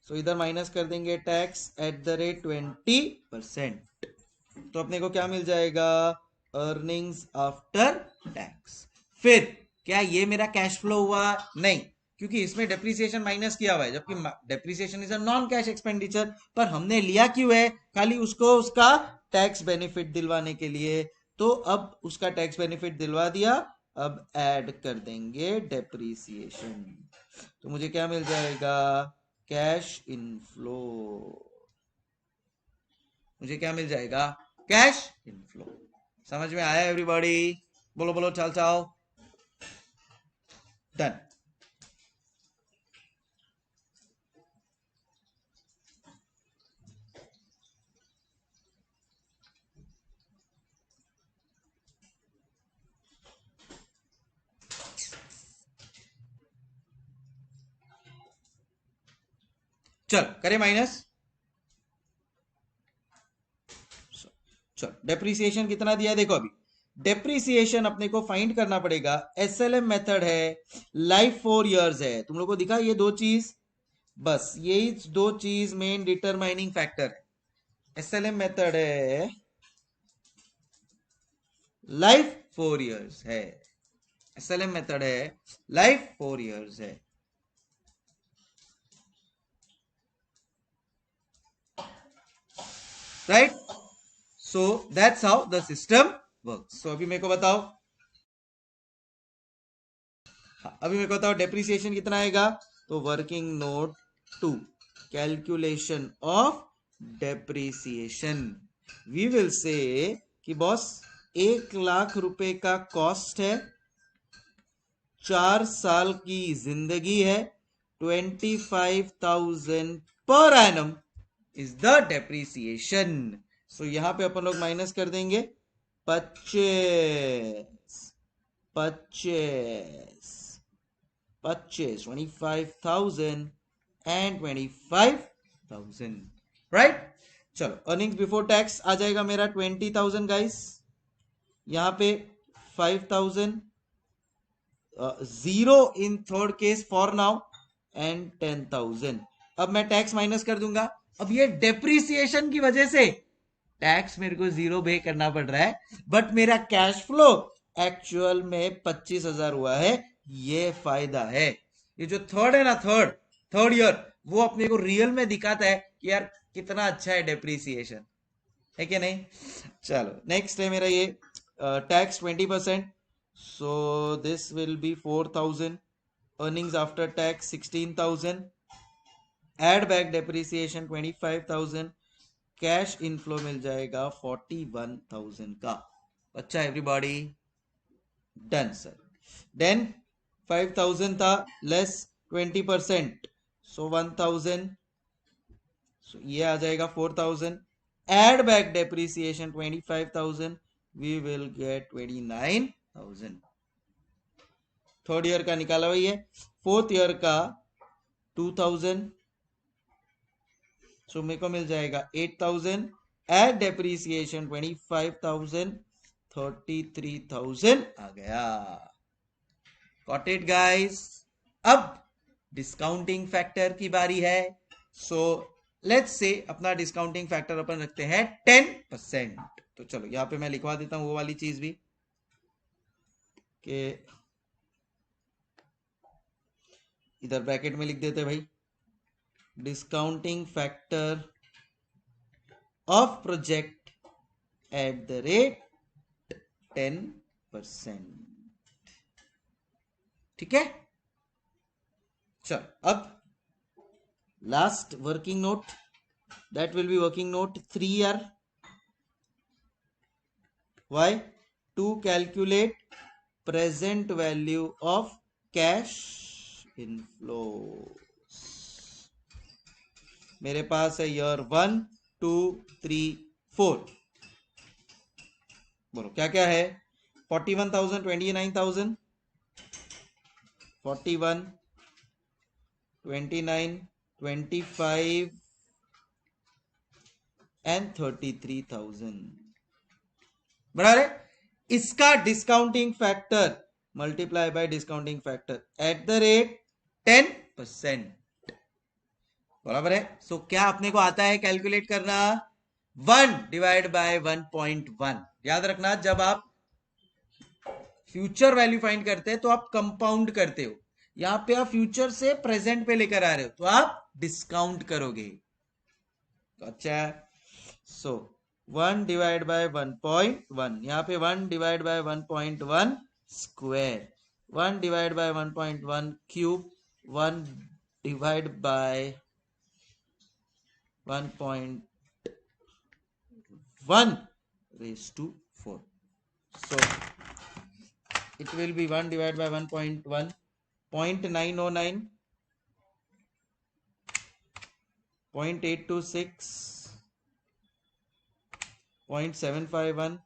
सो इधर माइनस कर देंगे टैक्स एट द रेट 20%। तो अपने को क्या मिल जाएगा? Earnings after tax. फिर क्या ये मेरा कैश फ्लो हुआ? नहीं, क्योंकि इसमें डेप्रीसिएशन माइनस किया हुआ है, जबकि depreciation is a non cash expenditure. पर हमने लिया क्यों है? खाली उसको उसका टैक्स बेनिफिट दिलवाने के लिए। तो अब उसका टैक्स बेनिफिट दिलवा दिया, अब ऐड कर देंगे डेप्रीसिएशन। तो मुझे क्या मिल जाएगा? Cash inflow. मुझे क्या मिल जाएगा? Cash inflow. समझ में आया एवरीबॉडी? बोलो बोलो, चाल चाओ। डन। चल करे माइनस। चल डेप्रीसिएशन कितना दिया है देखो। अभी डेप्रीसिएशन अपने को फाइंड करना पड़ेगा। एसएलएम मेथड है, लाइफ 4 इयर्स है। तुम लोग को दिखा ये दो चीज, बस यही दो चीज मेन डिटरमाइनिंग फैक्टर है। एसएलएम मेथड है, लाइफ 4 इयर्स है। एसएलएम मेथड है, लाइफ 4 इयर्स है। Right, so that's how the system works. So अभी मेरे को बताओ, अभी मेरे को बताओ डेप्रीसिएशन कितना आएगा। तो working note 2, calculation of depreciation, we will say कि बॉस 1,00,000 का कॉस्ट है, 4 साल की जिंदगी है, 25,000 per annum is the depreciation. So यहां पे अपन लोग माइनस कर देंगे 25 25,000 एंड 25,000, राइट। चलो अर्निंग्स बिफोर टैक्स आ जाएगा मेरा 20,000 गाइस, यहां पे 5,000, zero in third case for now, and 10,000। अब मैं टैक्स माइनस कर दूंगा। अब ये डेप्रीसिएशन की वजह से टैक्स मेरे को जीरो पे करना पड़ रहा है, बट मेरा कैश फ्लो एक्चुअल में 25,000 हुआ है, ये फायदा है। ये जो थर्ड है ना, थर्ड ईयर, वो अपने को रियल में दिखाता है कि यार कितना अच्छा है डेप्रीसिएशन, है कि नहीं। चलो नेक्स्ट है मेरा ये tax 20%, so this will be 4,000, earnings after tax 16,000, add back depreciation 25,000, cash inflow मिल जाएगा 41,000 का। अच्छा एवरीबॉडी, डन सर। देन 5,000 था, लेस 20%, सो 1,000, सो ये आ जाएगा 4,000, add back depreciation 25,000, we will get 29,000। Third year का निकाला हुई है, फोर्थ ईयर का 2,000, सो मेरे को मिल जाएगा 8,000, एड डेप्रीसिएशन 25,000, 33,000 आ गया। Got it guys. अब डिस्काउंटिंग फैक्टर की बारी है। सो लेट्स से अपना डिस्काउंटिंग फैक्टर अपन रखते हैं 10%। तो चलो यहां पे मैं लिखवा देता हूं वो वाली चीज भी, कि इधर ब्रैकेट में लिख देते भाई, discounting factor of project at the rate 10%। ठीक है। चलो अब last working note, that will be working note 3R. Why? To calculate present value of cash inflows. मेरे पास है ईयर 1 2 3 4, बोलो क्या क्या है। 41,000, 29,000, 41, 29, 25 एंड 33,000, बराबर है। इसका discounting factor multiply by discounting factor at the rate 10%, बराबर है। सो क्या अपने को आता है कैलकुलेट करना, 1 डिवाइड बाय 1.1। याद रखना जब आप फ्यूचर वैल्यू फाइंड करते हैं तो आप कंपाउंड करते हो, यहां पे आप फ्यूचर से प्रेजेंट पे लेकर आ रहे हो तो आप डिस्काउंट करोगे। अच्छा, सो 1 डिवाइड बाय 1.1, यहाँ पे 1 divide by 1.1 square, 1 divide by 1.1 cube, 1 divide by 1.1 raised to 4. So it will be 1 divided by 1.1, 0.909, 0.826, 0.751,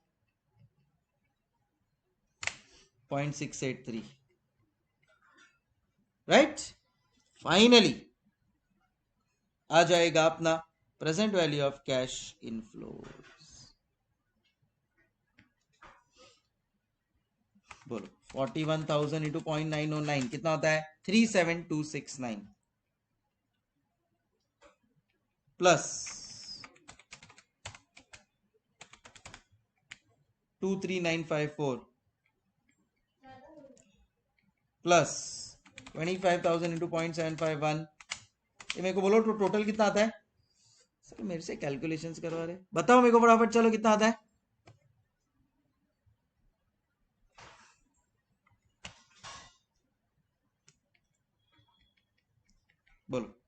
0.683, right. Finally आ जाएगा अपना present value of cash inflows. बोलो 41,000 इंटू 0.909 कितना होता है, 37269 प्लस 23954 प्लस 25,000 इंटू 0.751, ये मेरे को बोलो तो टोटल कितना आता है। सर मेरे से कैलकुलेशंस करवा रहे, बताओ मेरे को फटाफट, चलो कितना आता है। बोलो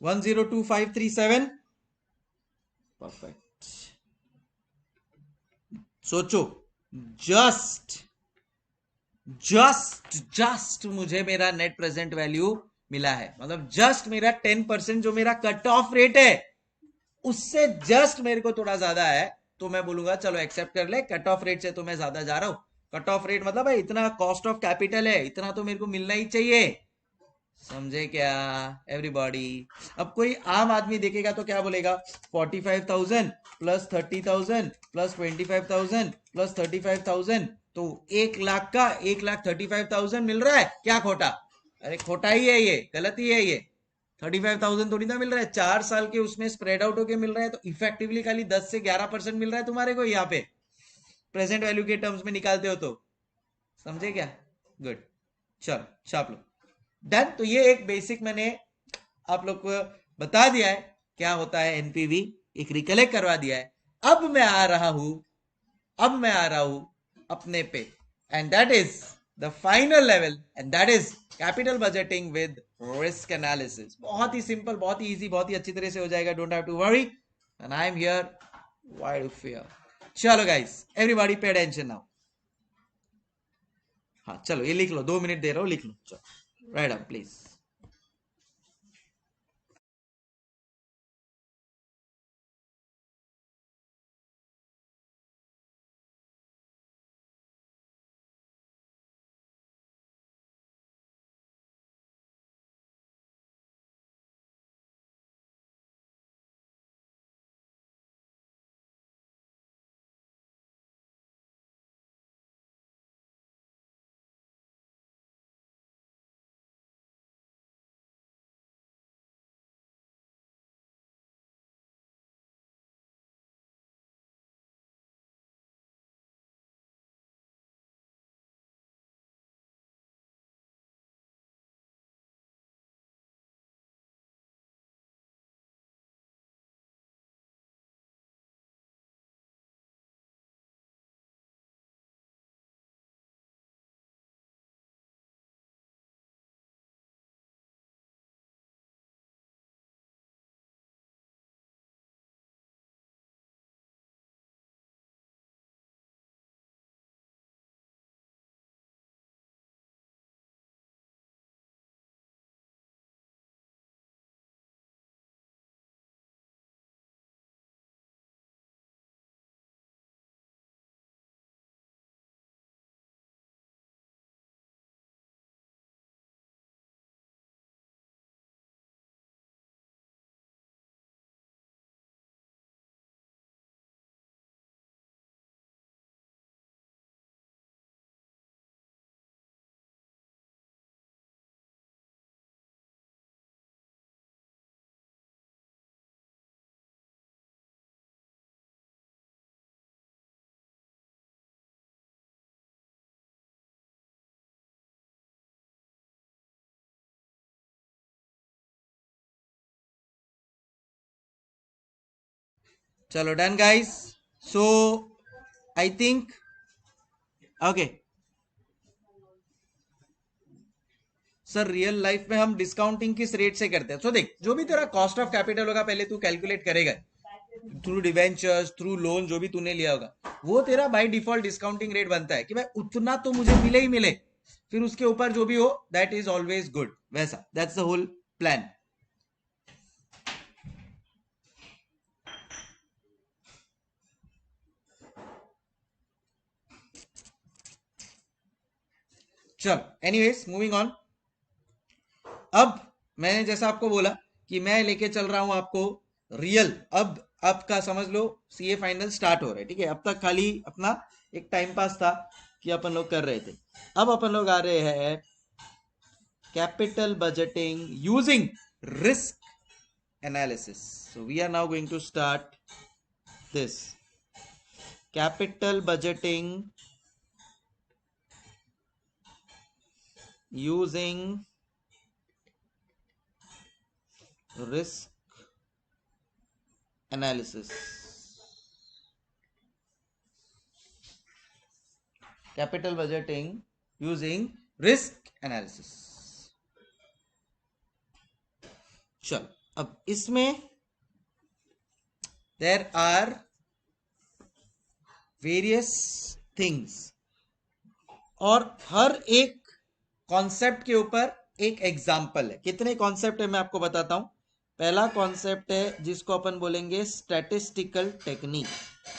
102537 परफेक्ट। सोचो, जस्ट जस्ट जस्ट मुझे मेरा नेट प्रेजेंट वैल्यू मिला है, मतलब जस्ट मेरा 10% जो मेरा कट ऑफ रेट है उससे जस्ट मेरे को थोड़ा ज्यादा है, तो मैं बोलूंगा चलो एक्सेप्ट कर ले, कट ऑफ रेट से तो मैं ज्यादा जा रहा हूं। कट ऑफ रेट मतलब है इतना कॉस्ट ऑफ कैपिटल है, इतना तो मेरे को मिलना ही चाहिए। समझे क्या एवरीबॉडी? अब कोई आम आदमी देखेगा तो क्या बोलेगा, 45,000 प्लस 30,000 प्लस 25,000 प्लस 35,000, तो 1 लाख का 1,35,000 मिल रहा है, क्या खोटा? अरे खोटा ही है, ये गलत ही है, ये 35,000 थोड़ी ना मिल रहा है, 4 साल के उसमें स्प्रेड आउट होके मिल रहा है, तो इफेक्टिवली खाली 10 से 11% मिल रहा है तुम्हारे को यहाँ पे, प्रेजेंट वैल्यू के टर्म्स में निकालते हो तो। समझे क्या? गुड, चलो छाप लो, डन। तो ये एक बेसिक मैंने आप लोग को बता दिया है क्या होता है एनपीवी, एक रिकलेक्ट करवा दिया है। अब मैं आ रहा हूं अपने पे, and that is the final level, and that is capital budgeting with risk analysis. बहुत ही सिंपल, बहुत ही इजी, बहुत ही अच्छी तरह से हो जाएगा, don't have to worry, and I am here, why to fear. चलो guys, everybody pay attention now. हाँ चलो ये लिख लो, 2 मिनट दे रहा हूं, लिख लो, चलो राइट डाउन प्लीज। चलो done guys, so I think okay sir, real life में हम डिस्काउंटिंग किस रेट से करते हैं? सो देख, जो भी तेरा कॉस्ट ऑफ कैपिटल होगा पहले तू कैलकुलेट करेगा, थ्रू डिवेंचर्स, थ्रू लोन, जो भी तूने लिया होगा वो तेरा बाय डिफॉल्ट डिस्काउंटिंग रेट बनता है कि भाई उतना तो मुझे मिले ही मिले, फिर उसके ऊपर जो भी हो दैट इज ऑलवेज गुड, वैसा दैट्स द होल प्लान। चलो एनीवेज मूविंग ऑन। अब मैंने जैसा आपको बोला कि मैं लेके चल रहा हूं आपको रियल, अब आपका समझ लो सीए फाइनल स्टार्ट हो रहा है, ठीक है? अब तक खाली अपना एक टाइम पास था कि अपन लोग कर रहे थे, अब अपन लोग आ रहे हैं capital budgeting using risk analysis. So we are now going to start this capital budgeting using risk analysis, capital budgeting using risk analysis। चलो अब इसमें देर आर वेरियस थिंग्स, और हर एक कॉन्सेप्ट के ऊपर एक एग्जाम्पल है। कितने कॉन्सेप्ट है मैं आपको बताता हूं। पहला कॉन्सेप्ट है जिसको अपन बोलेंगे स्टैटिस्टिकल टेक्निक।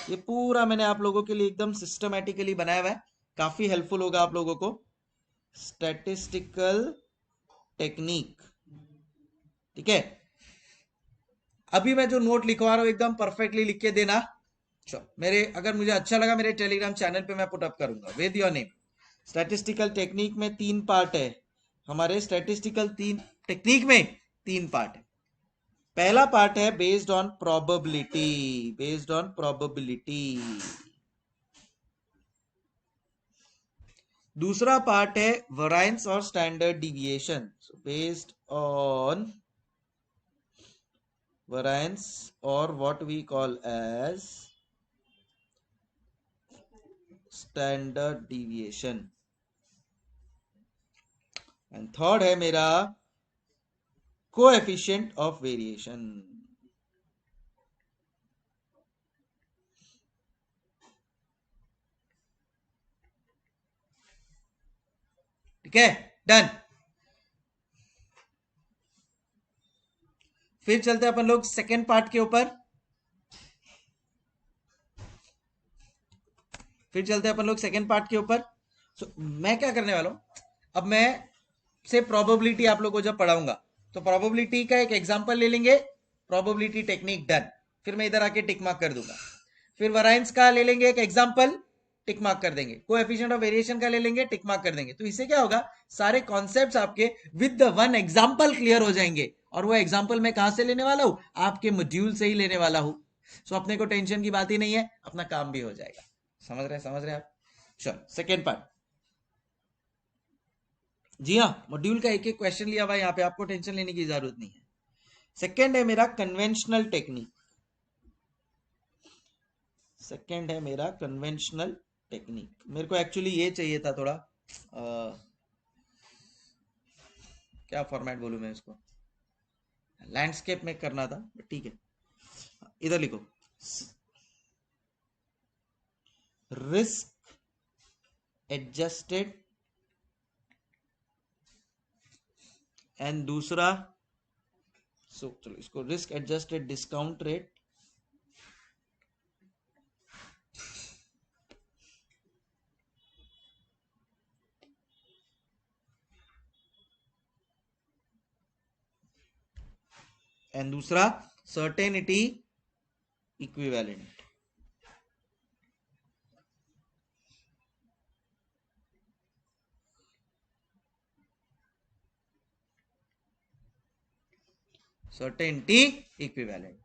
ये पूरा मैंने आप लोगों के लिए एकदम सिस्टमैटिकली बनाया हुआ है, काफी हेल्पफुल होगा आप लोगों को। स्टैटिस्टिकल टेक्निक, ठीक है। अभी मैं जो नोट लिखवा रहा हूं एकदम परफेक्टली लिख के देना। चलो, मेरे अगर मुझे अच्छा लगा मेरे टेलीग्राम चैनल पे मैं पुट अप करूंगा with your name. Statistical technique में 3 पार्ट है। हमारे स्टैटिस्टिकल टेक्निक में 3 पार्ट है। पहला पार्ट है based on probability, based on probability. दूसरा पार्ट है वेरिएंस और standard deviation, based on variance और what we call as standard deviation. And third है मेरा कोएफिशिएंट ऑफ वेरिएशन। ठीक है, डन। फिर चलते हैं अपन लोग सेकेंड पार्ट के ऊपर। फिर चलते हैं अपन लोग सेकेंड पार्ट के ऊपर। मैं क्या करने वाला हूं, अब मैं से प्रोबेबिलिटी आप लोग को जब पढ़ाऊंगा तो प्रोबेबिलिटी का एक एग्जांपल ले लेंगे, प्रोबेबिलिटी टेक्निक डन। फिर मैं इधर आके टिक मार्क कर दूंगा। फिर वेरिएंस का ले लेंगे एक एग्जांपल, टिक मार्क कर देंगे। कोएफिशिएंट ऑफ वेरिएशन का ले लेंगे, टिक मार्क कर देंगे। तो इससे क्या होगा, सारे कॉन्सेप्ट्स आपके with the one example clear हो जाएंगे। और वो एग्जांपल मैं कहां से लेने वाला हूं, आपके मॉड्यूल से ही लेने वाला हूं। सो अपने को टेंशन की बात ही नहीं है, अपना काम भी हो जाएगा। समझ रहे आप। चलो सेकेंड पार्ट। जी हाँ, मॉड्यूल का एक एक क्वेश्चन लिया हुआ है यहाँ पे, आपको टेंशन लेने की जरूरत नहीं है। सेकेंड है मेरा कन्वेंशनल टेक्निक। सेकेंड है मेरा कन्वेंशनल टेक्निक। मेरे को एक्चुअली ये चाहिए था थोड़ा क्या फॉर्मेट बोलूं मैं इसको, लैंडस्केप में करना था, ठीक है। इधर लिखो, रिस्क एडजस्टेड, एंड दूसरा चलो इसको risk adjusted discount rate, and दूसरा सर्टेनिटी इक्विवेलेंट। सर्टेनिटी इक्विवेलेंट,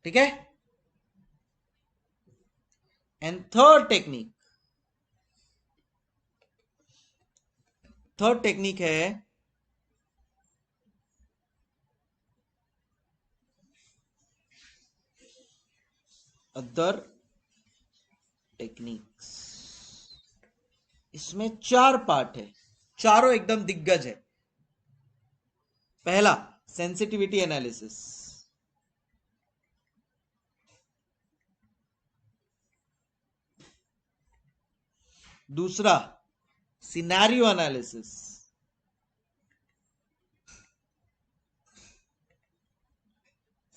ठीक है। एंड थर्ड टेक्निक है अदर टेक्निक्स। इसमें 4 पार्ट है, चारों एकदम दिग्गज है। पहला सेंसिटिविटी एनालिसिस, दूसरा scenario analysis,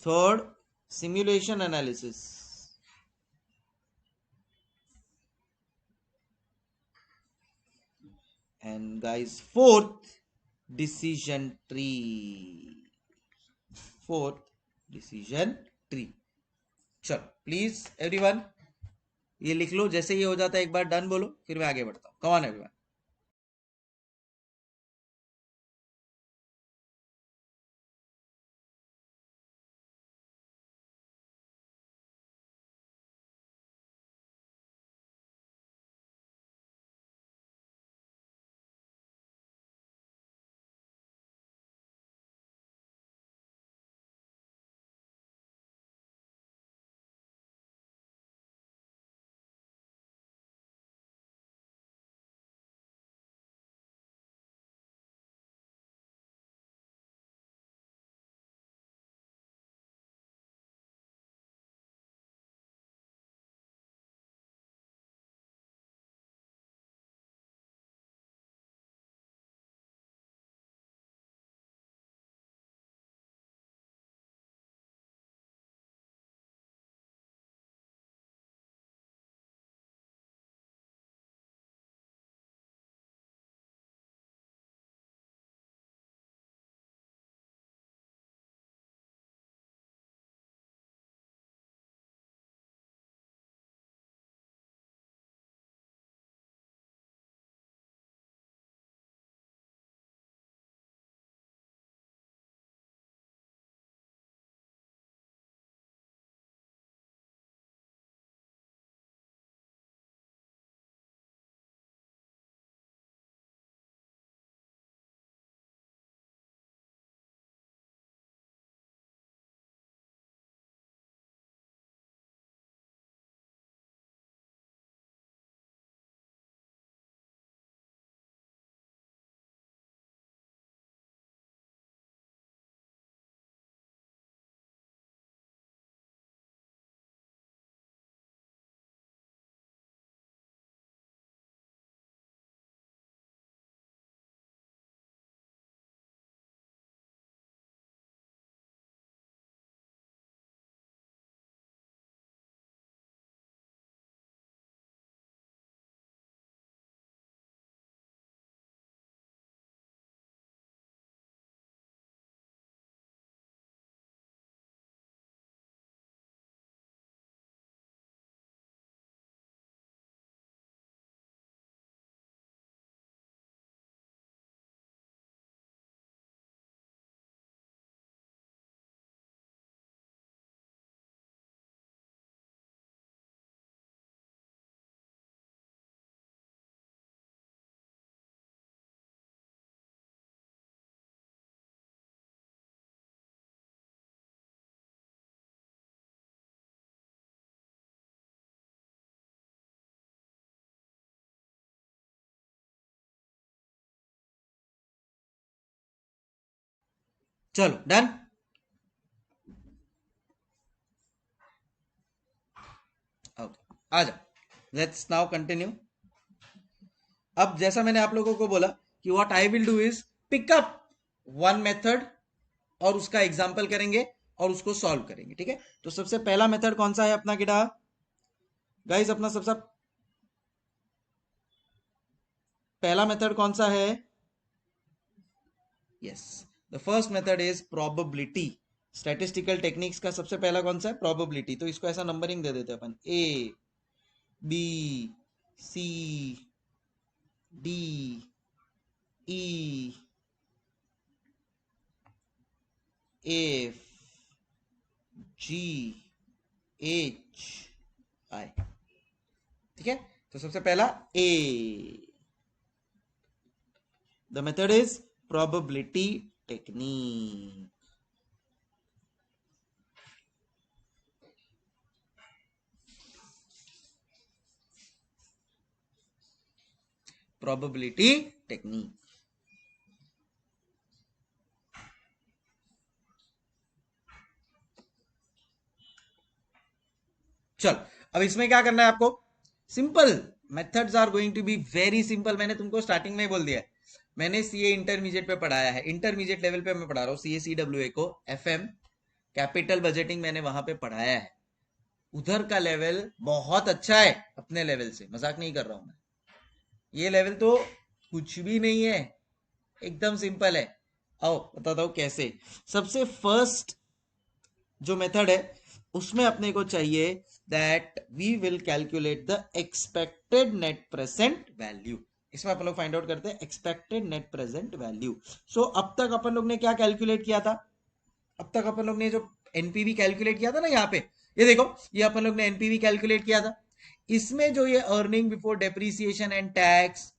third simulation analysis, and guys fourth decision tree. Fourth decision tree. चलो प्लीज एवरीवन ये लिख लो। जैसे ये हो जाता है एक बार डन बोलो, फिर मैं आगे बढ़ता हूं। Come on everyone. चलो डन। ओके आ जाओ, लेट्स नाउ कंटिन्यू। अब जैसा मैंने आप लोगों को बोला कि what I will do is pickup one method और उसका एग्जाम्पल करेंगे और उसको सॉल्व करेंगे, ठीक है। तो सबसे पहला मेथड कौन सा है अपना किडा गाइस? अपना सबसे पहला मेथड कौन सा है? Yes, the first method is probability. Statistical techniques का सबसे पहला कौन सा है? प्रोबेबिलिटी। तो इसको ऐसा नंबरिंग दे देते हैं अपन, A B C D E F G H I, ठीक है। तो सबसे पहला A, the method is probability technique. Probability technique. चल, अब इसमें क्या करना है आपको? Simple methods are going to be very simple. मैंने तुमको स्टार्टिंग में ही बोल दिया है, मैंने सीए इंटरमीडिएट पे पढ़ाया है, इंटरमीडिएट लेवल पे मैं पढ़ा रहा हूँ सीए सीडब्ल्यूए को, एफएम कैपिटल बजटिंग मैंने वहां पे पढ़ाया है। उधर का लेवल बहुत अच्छा है अपने लेवल से, मजाक नहीं कर रहा हूं मैं। ये लेवल तो कुछ भी नहीं है, एकदम सिंपल है। आओ बताता हूं कैसे। सबसे फर्स्ट जो मेथड है उसमें अपने को चाहिए that we will calculate the expected net present value. इसमें अपन लोग फाइंड आउट करते हैं एक्सपेक्टेड नेट प्रेजेंट वैल्यू। सो अब तक अपन लोग ने क्या कैलकुलेट किया था? अब तक अपन लोग ने जो एनपीवी कैलकुलेट किया था ना, यहाँ पे ये देखो, ये अपन लोग ने एनपीवी कैलकुलेट किया था। इसमें जो ये earning before depreciation and tax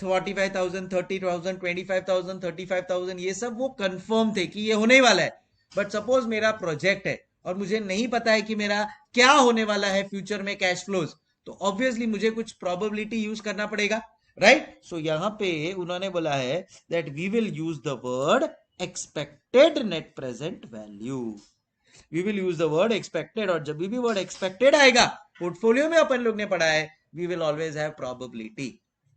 45,000 30,000 25,000 35,000 ये सब वो कंफर्म थे कि ये होने ही वाला है। बट सपोज मेरा प्रोजेक्ट है और मुझे नहीं पता है कि मेरा क्या होने वाला है फ्यूचर में कैश फ्लोज, तो ऑब्वियसली मुझे कुछ प्रोबेबिलिटी यूज करना पड़ेगा, राइट। सो यहां पे उन्होंने बोला है that we will use the word expected net present value. We will use the word expected, और जब भी वर्ड एक्सपेक्टेड आएगा पोर्टफोलियो में अपन लोग ने पढ़ा है we will always have probability.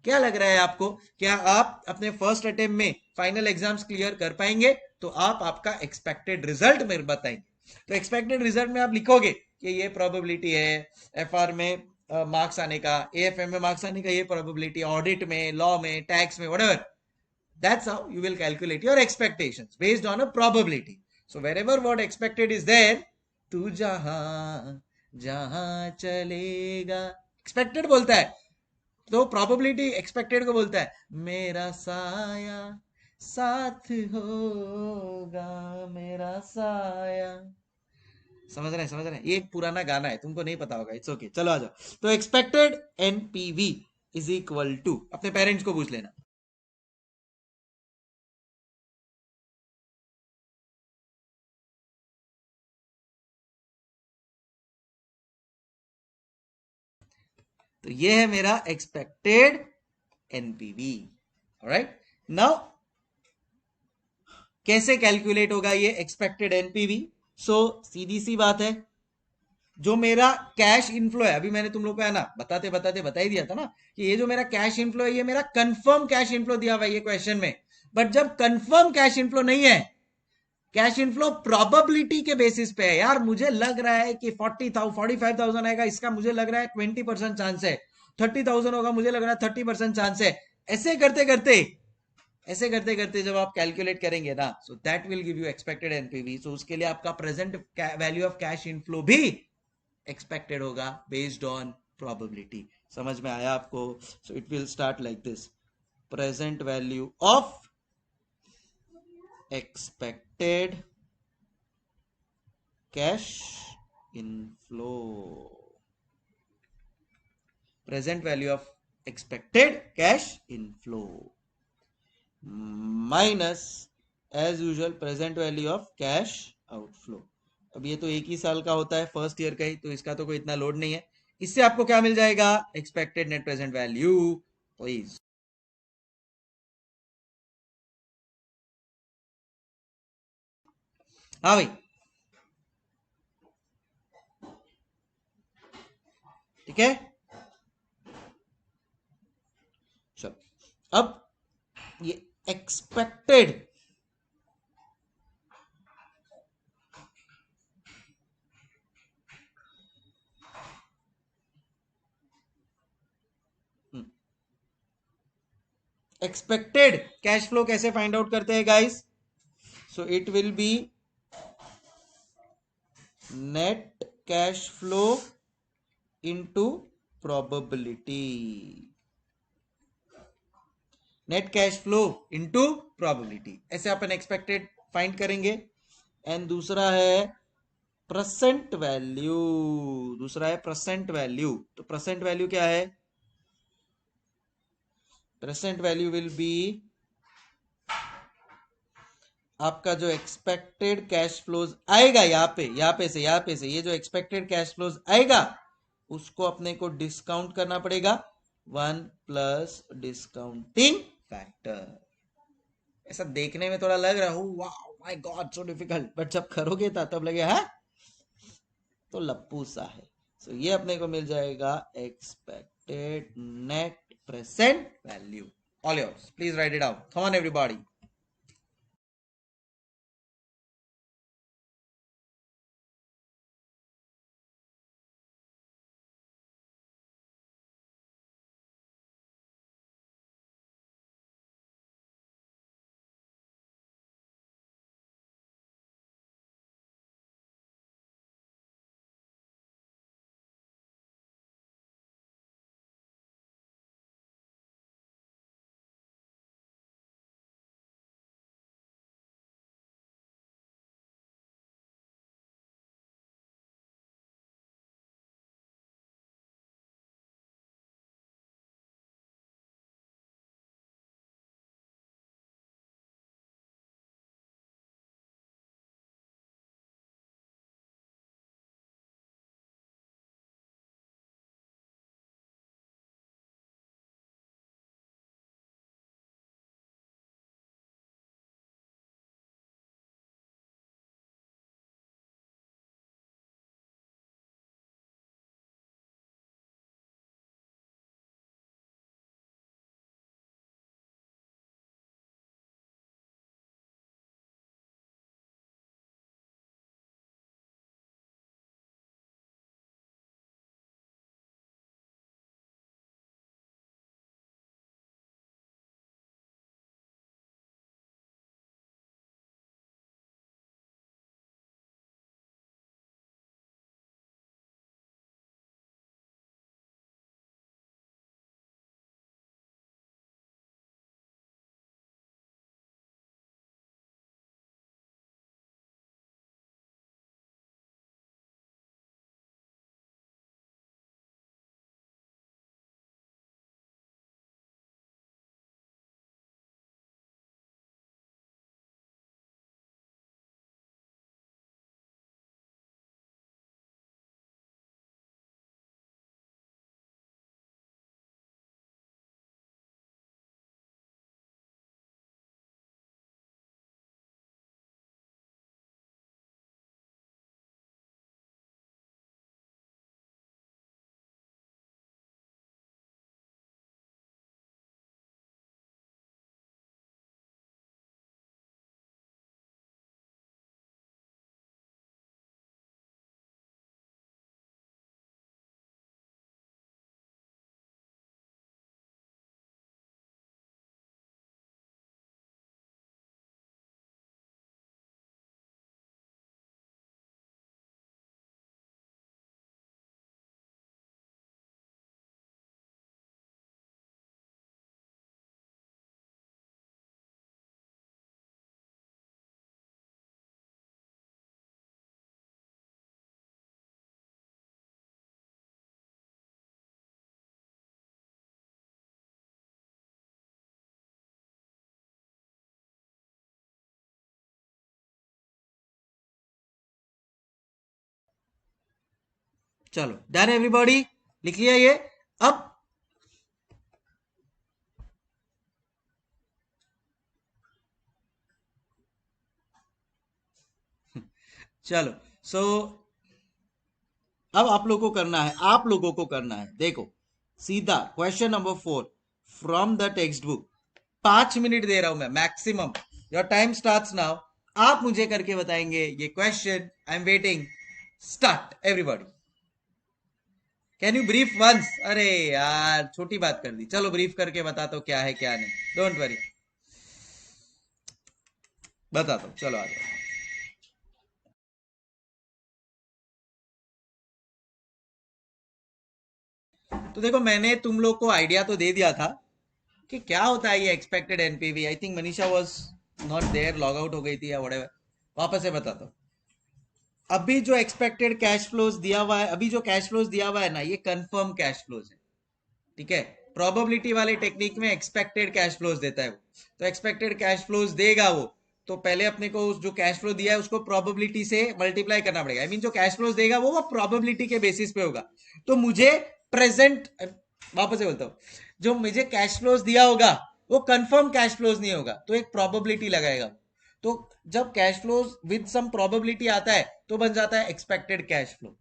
क्या लग रहा है आपको, क्या आप अपने फर्स्ट अटेम्प्ट में फाइनल एग्जाम्स क्लियर कर पाएंगे? तो आप आपका एक्सपेक्टेड रिजल्ट मेरे बताएंगे। तो एक्सपेक्टेड रिजल्ट में आप लिखोगे कि ये प्रोबेबिलिटी है एफआर में मार्क्स आने का, एएफएम में मार्क्स आने का ये प्रोबेबिलिटी, ऑडिट में, लॉ में, टैक्स में, whatever. That's how you will calculate your expectations based on a probability. So wherever word expected is there, तू जहां जहां चलेगा, expected बोलता है, तो probability expected को बोलता है मेरा साया साथ होगा, मेरा साया। समझ रहे हैं, ये एक पुराना गाना है, तुमको नहीं पता होगा, इट्स ओके। चलो आ जाओ। तो expected NPV is equal to, अपने पेरेंट्स को पूछ लेना, तो ये है मेरा एक्सपेक्टेड एनपीवी। ऑलराइट, नाउ कैसे कैलकुलेट होगा ये एक्सपेक्टेड एनपीवी? सो सीधी सी बात है, जो मेरा कैश इनफ्लो है, अभी मैंने तुम लोग को है ना बताते बताते बता ही दिया था ना कि ये जो मेरा कैश इनफ्लो है ये मेरा कंफर्म कैश इनफ्लो दिया हुआ है ये क्वेश्चन में। बट जब कंफर्म कैश इनफ्लो नहीं है, कैश इनफ्लो प्रोबेबिलिटी के बेसिस पे है, यार मुझे लग रहा है कि 45,000 आएगा, इसका मुझे लग रहा है 20% चांस है, 30,000 होगा, मुझे लग रहा है 30% चांस है। ऐसे करते करते जब आप कैलकुलेट करेंगे ना, so that will give you expected NPV. So उसके लिए आपका present value of cash inflow भी एक्सपेक्टेड होगा बेस्ड ऑन प्रोबेबिलिटी। समझ में आया आपको? So it will start like this, present value of expected cash inflow, present value of expected cash inflow minus as usual present value of cash outflow। अब ये तो एक ही साल का होता है, फर्स्ट ईयर का ही, तो इसका तो कोई इतना लोड नहीं है। इससे आपको क्या मिल जाएगा? Expected net present value. Please हाँ भाई, ठीक है। चलो, अब ये एक्सपेक्टेड एक्सपेक्टेड कैश फ्लो कैसे फाइंड आउट करते हैं guys? So it will B net cash flow into probability, net cash flow into probability, ऐसे अपन एक्सपेक्टेड फाइंड करेंगे। एंड दूसरा है प्रेजेंट वैल्यू, दूसरा है प्रेजेंट वैल्यू। तो प्रेजेंट वैल्यू क्या है? प्रेजेंट वैल्यू विल बी आपका जो एक्सपेक्टेड कैश फ्लोज आएगा यहाँ पे से ये जो एक्सपेक्टेड कैश फ्लोज आएगा उसको अपने को डिस्काउंट करना पड़ेगा 1 + डिस्काउंटिंग फैक्टर। ऐसा देखने में थोड़ा लग रहा है वाह my God so difficult, but जब करोगे तब लगे हाँ तो लप्पू सा है। सो ये अपने को मिल जाएगा expected net present value. All yours, please right it out, come on everybody. चलो डन एवरीबॉडी, लिख लिया ये। अब चलो, सो अब आप लोगों को करना है, आप लोगों को करना है, देखो सीधा question number 4 from the textbook. 5 minute दे रहा हूं मैं maximum. Your time starts now. आप मुझे करके बताएंगे ये question. I am waiting. Start everybody. Can you brief once? अरे यार छोटी बात कर दी, चलो ब्रीफ करके बताता हूं क्या है क्या नहीं। डोंट वरी, बताता हूं, चलो आ जाओ। तो देखो, मैंने तुम लोग को आइडिया तो दे दिया था कि क्या होता है ये expected NPV. I think Manisha was not there, log out हो गई थी या व्हाटएवर। वापस से बताता हूँ। अभी जो एक्सपेक्टेड कैश फ्लोज दिया हुआ है, अभी जो कैश फ्लोज दिया हुआ है ना, ये कंफर्म कैश फ्लोज है। ठीक है, प्रोबेबिलिटी वाले टेक्निक में एक्सपेक्टेड कैश फ्लोज देता है वो। तो एक्सपेक्टेड कैश फ्लोज देगा वो, तो पहले अपने को उस जो कैश फ्लो दिया है उसको प्रोबेबिलिटी से मल्टीप्लाई करना पड़ेगा। आई मीन जो कैश फ्लोज देगा वो प्रोबेबिलिटी के बेसिस पे होगा। तो मुझे प्रेजेंट, वापस से बोलता हूँ, जो मुझे कैश फ्लोज दिया होगा वो कंफर्म कैश फ्लोज नहीं होगा, तो एक प्रोबेबिलिटी लगाएगा। तो जब cash flows with some probability आता है तो बन जाता है एक्सपेक्टेड कैश फ्लो।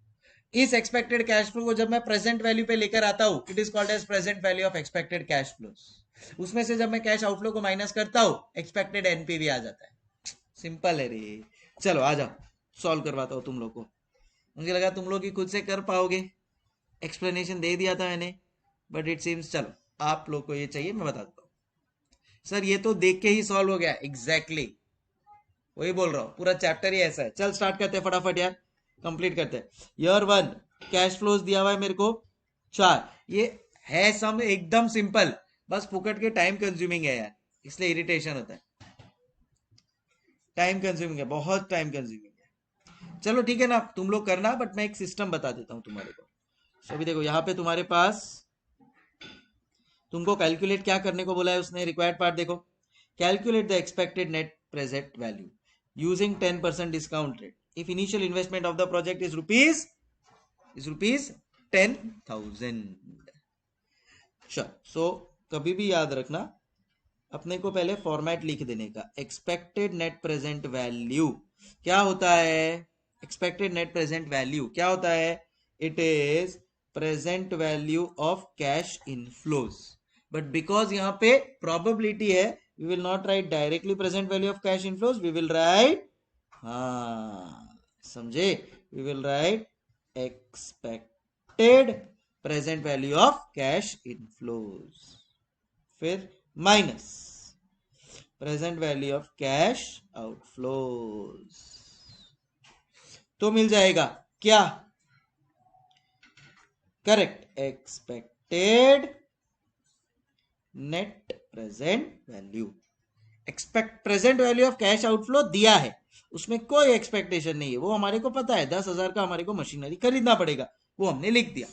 इस एक्सपेक्टेड कैश फ्लो को जब मैं प्रेजेंट वैल्यू पे लेकर आता हूं, it is called as present value of expected cash flow. उसमें से जब मैं कैश आउटफ्लो को माइनस करता हूं, एक्सपेक्टेड एनपीवी आ जाता है। सिंपल है रे। चलो आ जाओ, सॉल्व करवाता हूं तुम लोग को। मुझे लगा तुम लोग ही खुद से कर पाओगे, एक्सप्लेनेशन दे दिया था मैंने, बट इट सीम्स, चलो आप लोग को ये चाहिए मैं बताता हूँ। सर ये तो देख के ही सॉल्व हो गया, एग्जैक्टली exactly। वही बोल रहा हूँ, पूरा चैप्टर ही ऐसा है। चल स्टार्ट करते हैं फटाफट यार, कंप्लीट करते हैं। ईयर 1 कैश फ्लोज दिया हुआ है मेरे को 4। ये है सम एकदम सिंपल, बस फुकट के टाइम कंज्यूमिंग है यार, इसलिए इरिटेशन होता है। टाइम कंज्यूमिंग है, बहुत टाइम कंज्यूमिंग है। चलो ठीक है ना, तुम लोग करना, बट मैं एक सिस्टम बता देता हूँ तुम्हारे को। तो अभी देखो यहाँ पे तुम्हारे पास, तुमको कैलकुलेट क्या करने को बोला है उसने, रिक्वायर्ड पार्ट देखो। Calculate the expected net present value using 10% discount rate if initial investment of the project is rupees 10,000। Sure. So कभी भी याद रखना, अपने को पहले फॉर्मेट लिख देने का। एक्सपेक्टेड नेट प्रेजेंट वैल्यू क्या होता है? एक्सपेक्टेड नेट प्रेजेंट वैल्यू क्या होता है? It is present value of cash inflows. But because यहाँ पे प्रोबेबिलिटी है, we will not write directly present value of cash inflows, we will write, हाँ समझे, we will write expected present value of cash inflows, फिर minus present value of cash outflows, तो मिल जाएगा क्या? Correct, expected net present value. Expect present value of cash outflow दिया है, उसमें कोई एक्सपेक्टेशन नहीं है, वो हमारे को पता है 10,000 का हमारे को मशीनरी खरीदना पड़ेगा, वो हमने लिख दिया।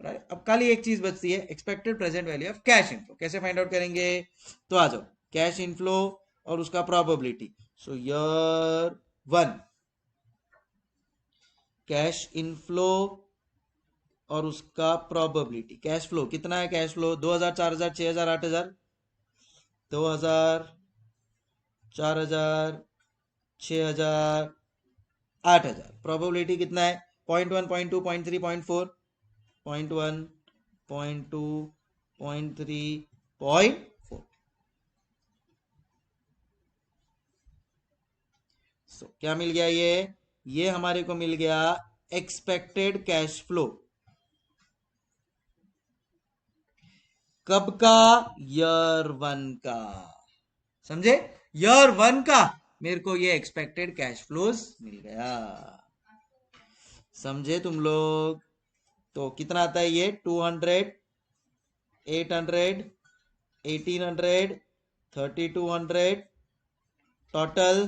अब खाली एक चीज बचती है, expected present value of cash inflow. कैसे फाइंड आउट करेंगे? तो आ जाओ, कैश इनफ्लो और उसका प्रोबेबिलिटी। सो ईयर 1 कैश इनफ्लो और उसका प्रोबेबिलिटी। कैश फ्लो कितना है? Cash flow 2,000, 4,000, 6,000, 8,000। 2,000, 4,000, 6,000, 8,000। प्रोबेबिलिटी कितना है? 0.1, 0.2, 0.3, 0.4, 0.1, 0.2, 0.3, 0.4। सो क्या मिल गया? ये हमारे को मिल गया एक्सपेक्टेड कैश फ्लो। कब का? ईयर 1 का। समझे? ईयर 1 का मेरे को ये एक्सपेक्टेड कैश फ्लोज मिल गया। समझे तुम लोग? तो कितना आता है ये? 200, 800, 1800, 3200, टोटल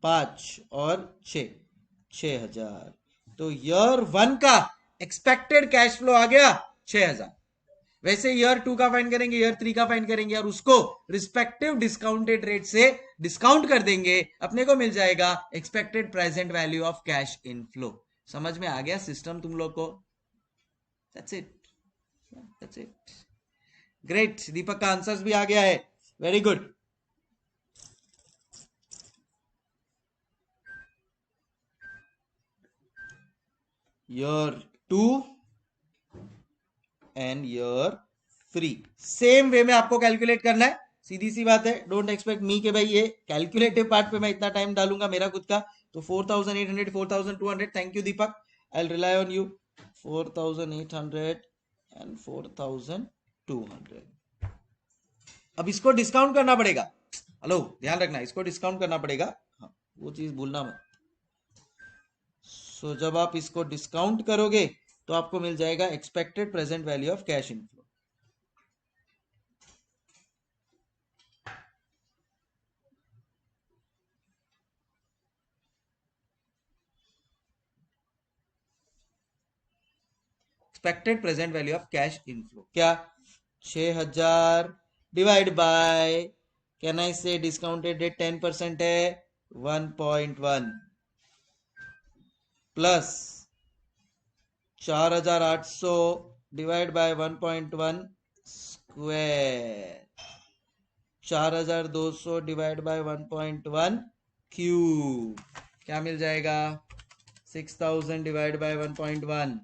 5 और 6,000। तो ईयर 1 का एक्सपेक्टेड कैश फ्लो आ गया 6,000। वैसे ईयर 2 का फाइंड करेंगे, ईयर 3 का फाइंड करेंगे और उसको रिस्पेक्टिव डिस्काउंटेड रेट से डिस्काउंट कर देंगे, अपने को मिल जाएगा expected present value of cash inflow. समझ में आ गया सिस्टम तुम लोग को? That's it, that's it. Great, Deepak का आंसर्स भी आ गया है, very good. Year 2 and year 3 same way में आपको कैलकुलेट करना है। सीधी सी बात है, डोंट एक्सपेक्ट मी के भाई ये कैलकुलेटिव पार्ट पे मैं इतना टाइम डालूंगा मेरा खुद का। तो 4800, 4200, thank you Deepak, I will rely on you. 4800 and 4200। अब इसको डिस्काउंट करना पड़ेगा। हेलो, ध्यान रखना, इसको डिस्काउंट करना पड़ेगा। हाँ, वो चीज भूलना मत। सो जब आप इसको डिस्काउंट करोगे तो आपको मिल जाएगा expected present value of cash inflow. Expected present value of cash inflow क्या? 6000 डिवाइड बाय, कैन आई से डिस्काउंटेड रेट 10% है 1.1 plus 4800 divide by 1.1 square, 4200 divide by 1.1 cube, क्या मिल जाएगा? 6000 डिवाइड बाय 1.1।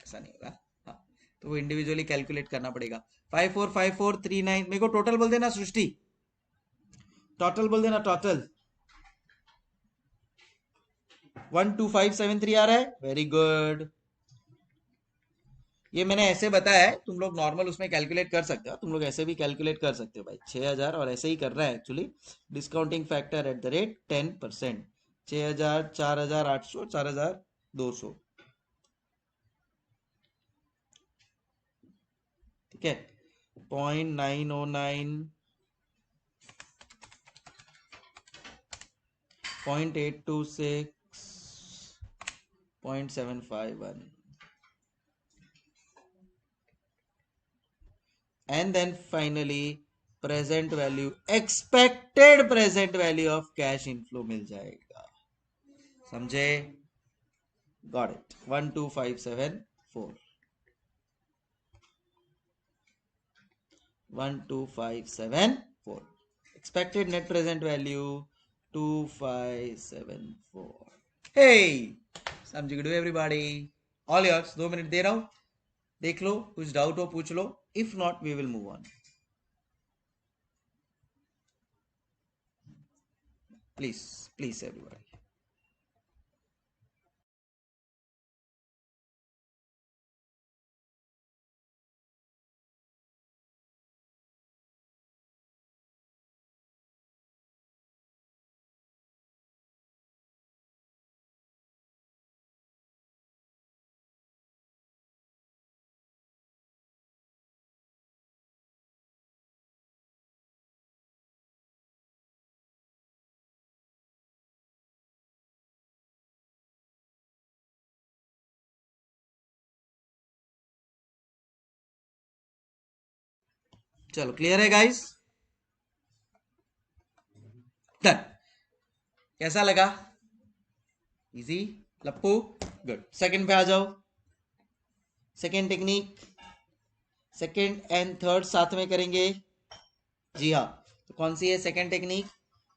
ऐसा नहीं होगा, हाँ, तो वो इंडिविजुअली कैलकुलेट करना पड़ेगा। 545439, मेरे को टोटल बोल देना सृष्टि, टोटल बोल देना, टोटल 12573 आ रहा है, वेरी गुड। ये मैंने ऐसे बताया है, तुम लोग नॉर्मल उसमें कैलकुलेट कर सकते हो, तुम लोग ऐसे भी कैलकुलेट कर सकते हो भाई। 6000 और ऐसे ही कर रहा है actually, discounting factor at the rate 10%। 6000, 4800, 4200, ठीक है। 0.909, 0.826, 0.751, and then finally present value, expected present value of cash inflow मिल जाएगा। समझे? Got it. 12574, 12574, expected net present value 2574। Hey, समझ गए एवरीबॉडी? All yours. 2 मिनट दे रहा हूं, देख लो, कुछ डाउट हो पूछ लो, if not we will move on. Please please everybody. चलो, क्लियर है गाइस? डन। कैसा लगा? इजी? लप्पू? गुड। सेकंड पे आ जाओ। Second technique, second and third साथ में करेंगे। जी हाँ, तो कौन सी है सेकंड टेक्निक?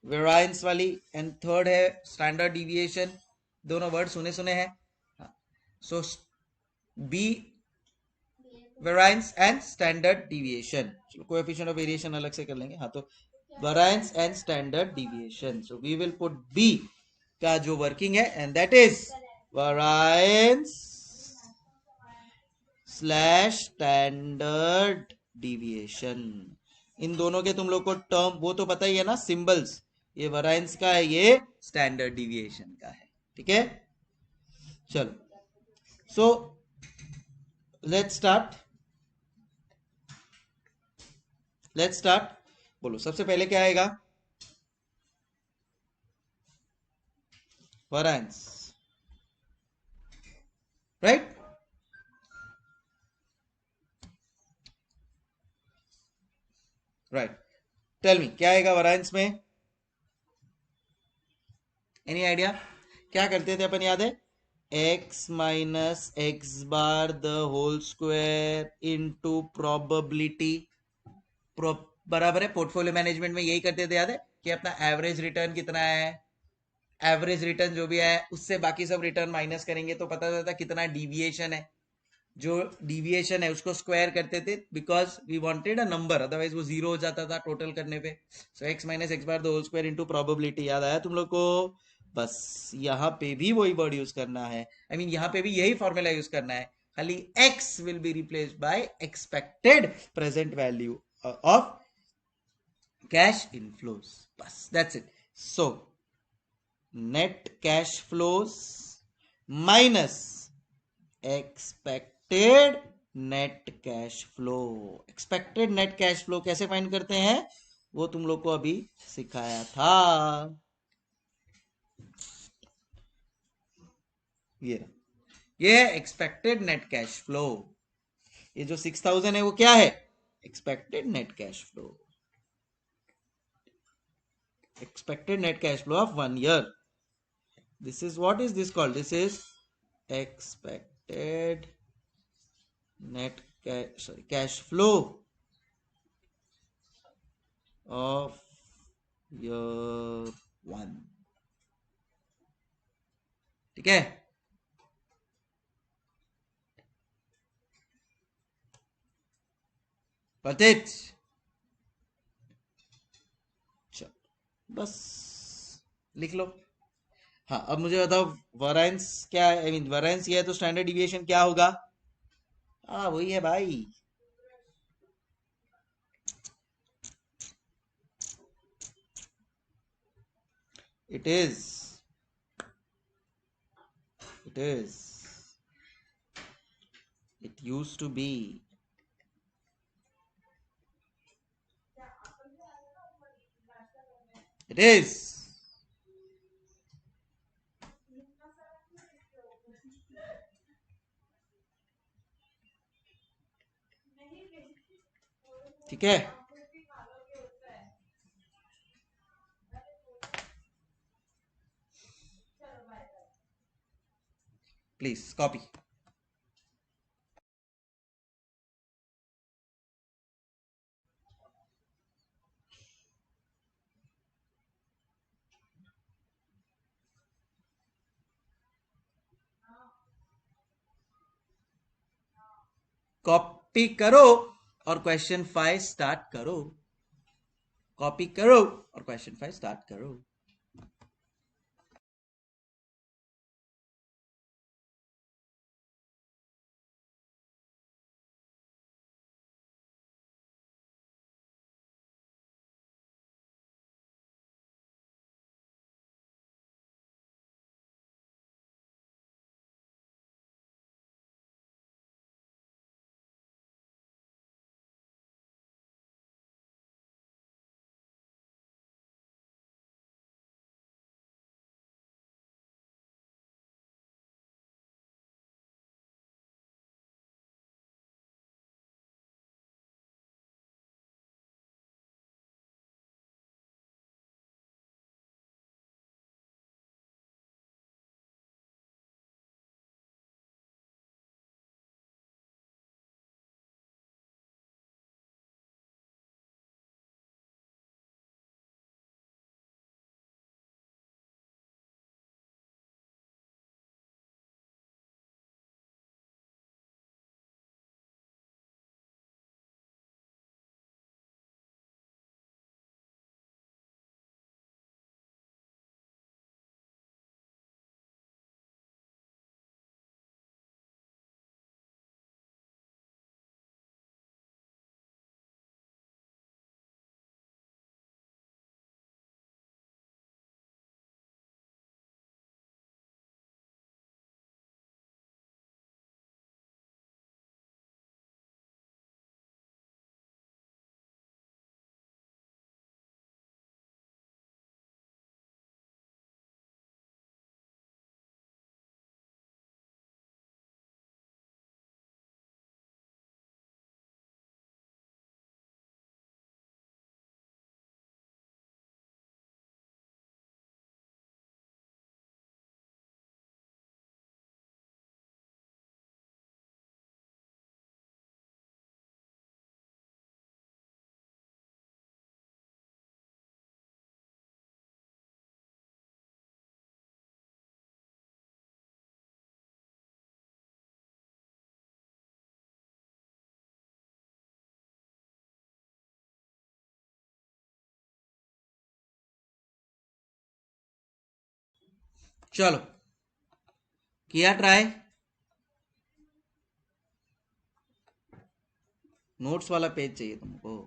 वेरायंस वाली। एंड थर्ड है स्टैंडर्ड डिविएशन। दोनों वर्ड सुने सुने हैं। So B variance and standard deviation, coefficient of variation अलग से कर लेंगे। हाँ, तो variance and standard deviation, so we will put B का जो वर्किंग है, and that is variance slash standard deviation. इन दोनों के तुम लोग को टर्म वो तो पता ही है ना, सिंबल्स। ये वेरायंस का है, ये स्टैंडर्ड डिविएशन का है, ठीक है। चलो, so let's start. Let's start. बोलो, सबसे पहले क्या आएगा? Variance, right? Right. Tell me, क्या आएगा वेरायंस में? Any idea? क्या करते थे अपन, याद है? X minus X bar the whole square into probability, बराबर है। पोर्टफोलियो मैनेजमेंट में यही करते थे, याद है? कि अपना एवरेज रिटर्न कितना है, एवरेज रिटर्न जो भी है उससे बाकी सब रिटर्न माइनस करेंगे तो पता चलता कितना डिविएशन है। जो डिविएशन है उसको स्क्वायर करते थे because we wanted a number, otherwise वो जीरो हो जाता था टोटल करने पे। So X minus X bar the whole square into probability, याद आया तुम लोग को? बस यहाँ पे भी वही वर्ड यूज करना है, आई मीन यहाँ पे भी यही फॉर्मूला यूज करना है, खाली X will be replaced by expected present value of cash inflows, बस that's it. So net cash flows minus expected net cash flow. Expected net cash flow कैसे फाइंड करते हैं वो तुम लोग को अभी सिखाया था। ये ये है एक्सपेक्टेड नेट कैश फ्लो। ये जो 6000 है वो क्या है? Expected net cash flow, expected net cash flow of 1 year। This is what is this called? This is expected net cash flow of year 1। ठीक है? Got it? चलो बस लिख लो। हाँ अब मुझे बताओ वरांस क्या है, आई मीन वरांस ये है तो स्टैंडर्ड डिविएशन क्या होगा? हाँ वही है भाई। It is, it is, it use to be. It is. ठीक है? Please copy. कॉपी करो और क्वेश्चन 5 स्टार्ट करो। कॉपी करो और क्वेश्चन 5 स्टार्ट करो। चलो, किया ट्राई? नोट्स वाला पेज चाहिए तुमको?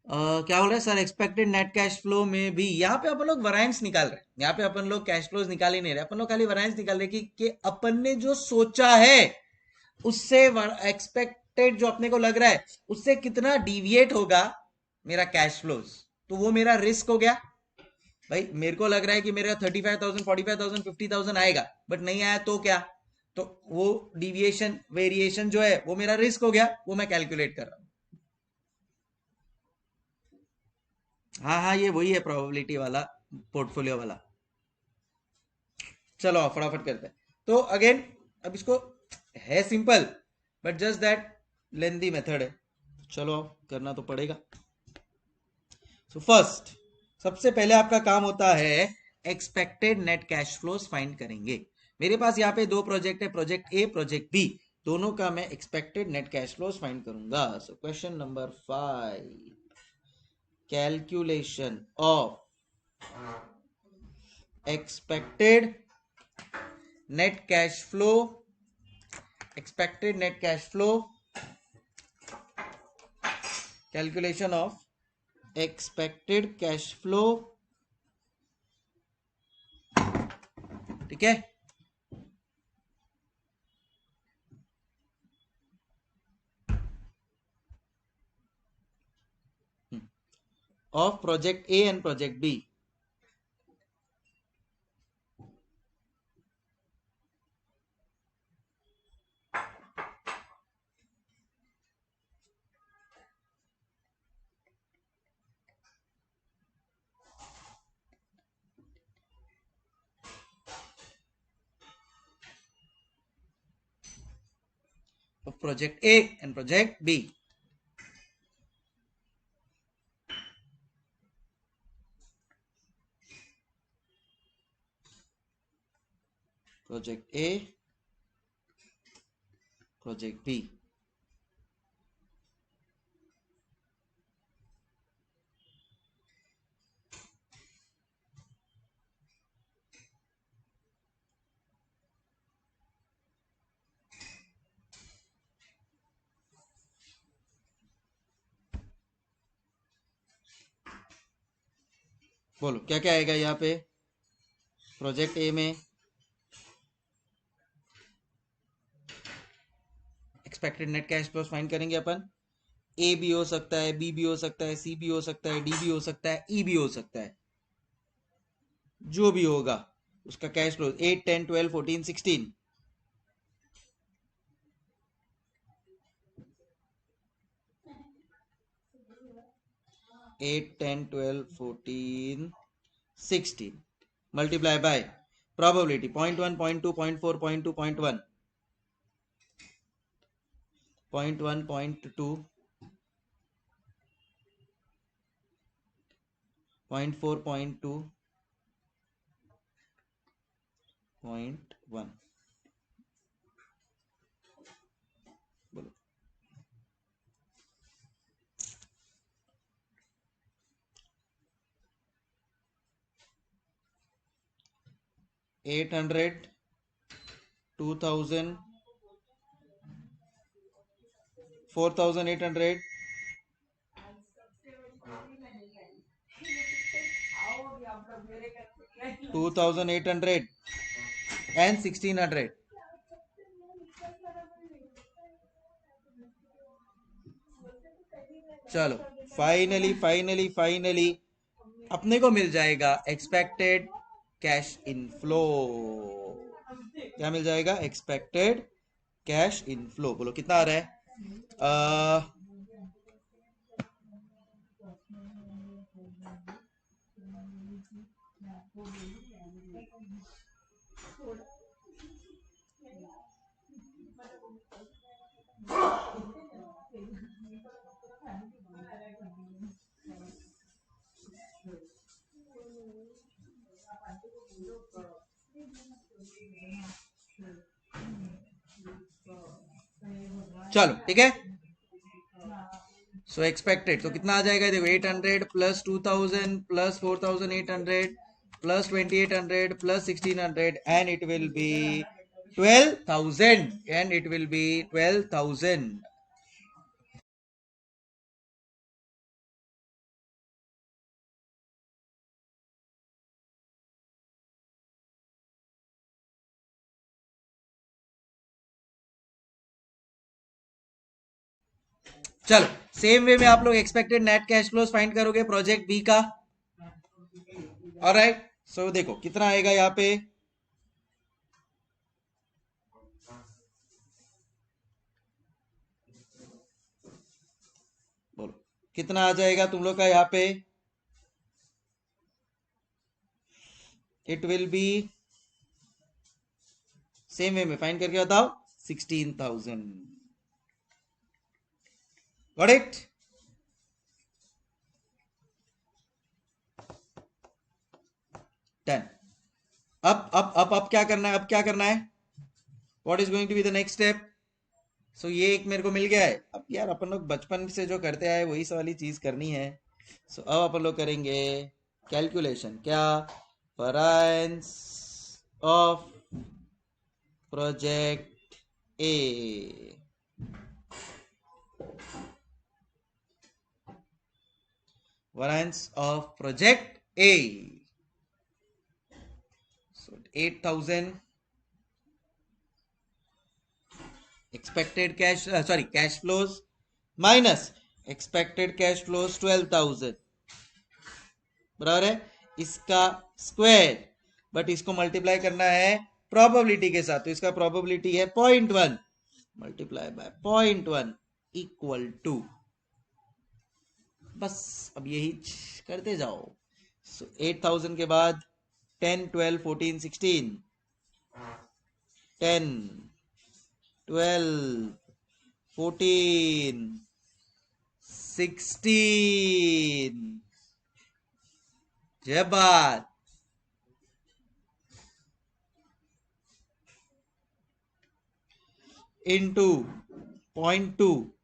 क्या बोल रहे हैं sir? Expected net cash flow में भी यहाँ पे अपन लोग वरायंस निकाल रहे हैं। यहाँ पे अपन लोग कैश फ्लोज निकाल ही नहीं रहे, अपन लोग खाली वरायंस निकाल रहे कि अपन ने जो सोचा है उससे एक्सपेक्टेड जो अपने को लग रहा है उससे कितना डिविएट होगा मेरा कैश फ्लोज, तो वो मेरा रिस्क हो गया। भाई मेरे को लग रहा है कि मेरा 35,000 45,000 50,000 आएगा, बट नहीं आया तो क्या? तो वो डिविएशन वेरिएशन जो है वो मेरा रिस्क हो गया, वो मैं कैलकुलेट कर रहा हूँ। हाँ हाँ, ये वही है प्रोबेबिलिटी वाला, पोर्टफोलियो वाला। चलो फटाफट करते हैं। तो अगेन, अब इसको है simple, but just that lengthy method है। चलो करना तो पड़ेगा। सो फर्स्ट, सबसे पहले आपका काम होता है expected net cash flows find करेंगे। मेरे पास यहाँ पे दो प्रोजेक्ट है, प्रोजेक्ट ए प्रोजेक्ट बी, दोनों का मैं expected net cash flows find करूंगा। So question number 5, calculation of expected net cash flow, expected net cash flow, calculation of expected cash flow, ठीक है। of project A and project B. Of project A and project B. Project A, project B. बोलो क्या क्या आएगा यहाँ पे project A में? Expected net cash flows find करेंगे अपन। ए भी हो सकता है, बी भी हो सकता है, सी भी हो सकता है, डी भी हो सकता है, ई भी हो सकता है, जो भी होगा उसका cash flow 8 10 12 14 16। 8 10 12 14 16 multiply by probability 0.1 0.2 0.4 0.2 0.1 0.1 0.2 0.4 0.2 0.1। बोलो 800 2000 4800 2800 and 1600। चलो फाइनली फाइनली फाइनली अपने को मिल जाएगा एक्सपेक्टेड कैश इनफ्लो। क्या मिल जाएगा? Expected cash inflow. बोलो कितना आ रहा है? आ, चलो ठीक है। सो एक्सपेक्टेड तो कितना आ जाएगा, देखो 800 plus 2000 plus 4800 plus 2800 plus 1600 and it will B 12,000 and it will B 12,000। चलो सेम वे में आप लोग expected net cash flows find करोगे प्रोजेक्ट बी का। ऑलराइट, सो देखो कितना आएगा यहाँ पे, बोलो कितना आ जाएगा तुम लोग का यहाँ पे। It will be same way में फाइंड करके बताओ 16,000। Got it. डन। अब क्या करना है, अब क्या करना है, what is going to be the next step. So ये एक मेरे को मिल गया है। अब यार अपन लोग बचपन से जो करते आए वही वाली चीज करनी है। सो अब अपन लोग करेंगे कैलकुलेशन, क्या, variance of project A. Variance of project A, so 8,000 expected cash, sorry, cash flows minus expected cash flows 12,000 बराबर है इसका स्क्वायर, बट इसको मल्टीप्लाई करना है प्रोबेबिलिटी के साथ, तो इसका प्रोबेबिलिटी है 0.1 मल्टीप्लाई बाय 0.1 इक्वल टू, बस अब यही करते जाओ। सो 8,000 के बाद 10 12 14 16 10 12 14 16 जय बात, इंटू 0.2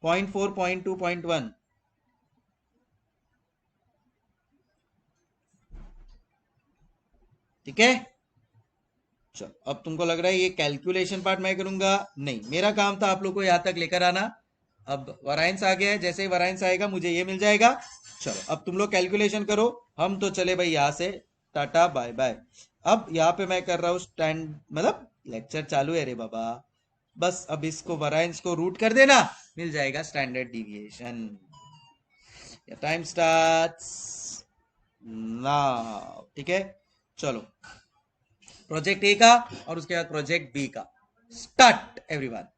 0.4 0.2 0.1, ठीक है। चलो अब तुमको लग रहा है ये कैलकुलेशन पार्ट मैं करूंगा, नहीं मेरा काम था आप लोग को यहां तक लेकर आना। अब वरायंस आ गया है, जैसे ही वरायंस आएगा मुझे ये मिल जाएगा। चलो अब तुम लोग कैलकुलेशन करो, हम तो चले भाई यहाँ से, टाटा बाय बाय। अब यहाँ पे मैं कर रहा हूँ स्टैंड, मतलब लेक्चर चालू है रे बाबा, बस अब इसको वरायंस को रूट कर देना, मिल जाएगा standard deviation. Time starts now, ठीक है। चलो प्रोजेक्ट ए का और उसके बाद प्रोजेक्ट बी का, स्टार्ट एवरीवन।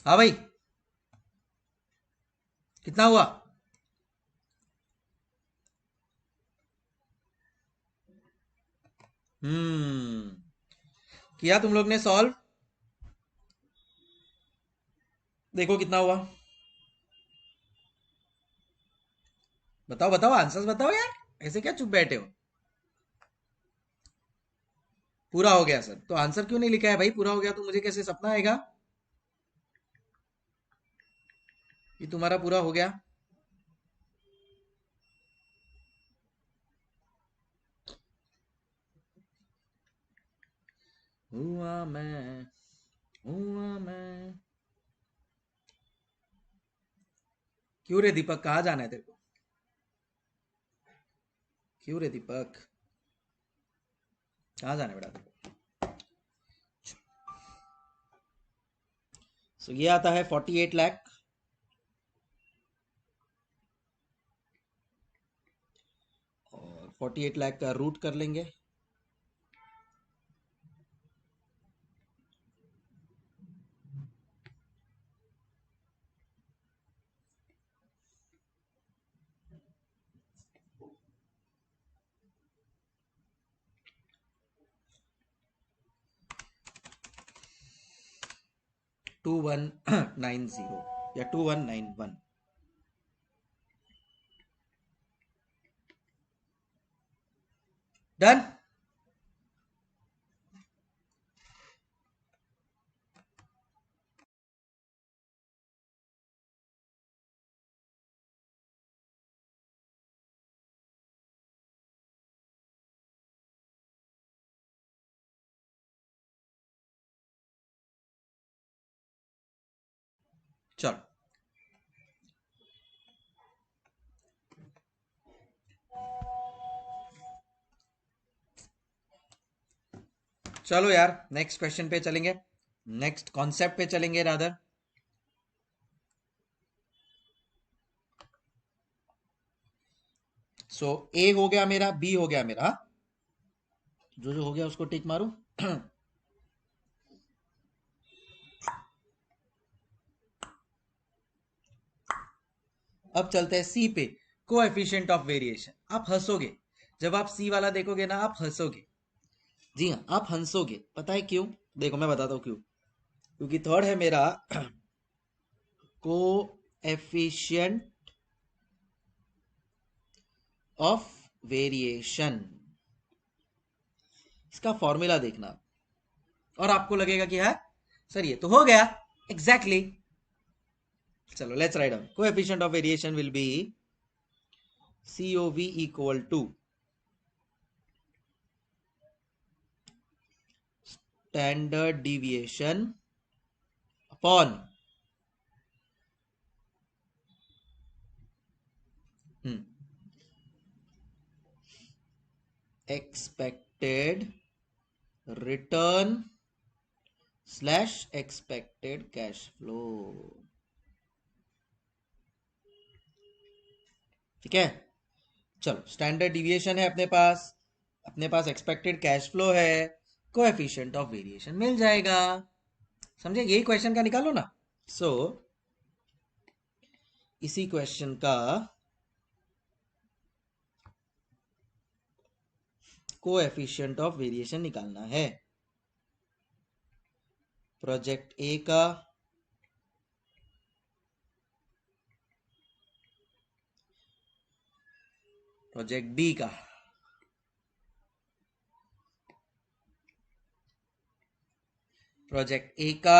हाँ भाई, कितना हुआ। किया तुम लोग ने सॉल्व, देखो कितना हुआ, बताओ बताओ आंसर्स बताओ यार, ऐसे क्या चुप बैठे हो। पूरा हो गया सर, तो आंसर क्यों नहीं लिखा है भाई, पूरा हो गया तो मुझे कैसे सपना आएगा कि तुम्हारा पूरा हो गया। हुआ मैं क्यों रे दीपक, कहाँ जाना है तेरे को, क्यों रे दीपक, कहाँ जाना है बेटा तेरे को। सो ये आता है 48 लाख, और 48 लाख का रूट कर लेंगे। टू 2190 या 2191। डन। चलो चलो यार, नेक्स्ट क्वेश्चन पे चलेंगे, नेक्स्ट कॉन्सेप्ट पे चलेंगे रादर। सो ए हो गया मेरा, बी हो गया मेरा, जो जो हो गया उसको टिक मारू। अब चलते हैं सी पे, कोएफिशिएंट ऑफ वेरिएशन। आप हंसोगे जब आप सी वाला देखोगे ना, आप हंसोगे। जी हाँ, आप हंसोगे। पता है क्यों? देखो मैं बताता हूँ क्यों। क्योंकि थर्ड है मेरा कोएफिशिएंट ऑफ वेरिएशन। इसका फॉर्मूला देखना और आपको लगेगा कि हाँ सर ये तो हो गया एग्जैक्टली चलो let's write down. Coefficient of variation will be COV equal to standard deviation upon expected return slash expected cash flow. ठीक है, चलो स्टैंडर्ड डिविएशन है अपने पास एक्सपेक्टेड कैश फ्लो है, कोएफिशिएंट ऑफ वेरिएशन मिल जाएगा। समझे? यही क्वेश्चन का निकालो ना। सो इसी क्वेश्चन का कोएफिशिएंट ऑफ वेरिएशन निकालना है। प्रोजेक्ट ए का प्रोजेक्ट बी का। प्रोजेक्ट ए का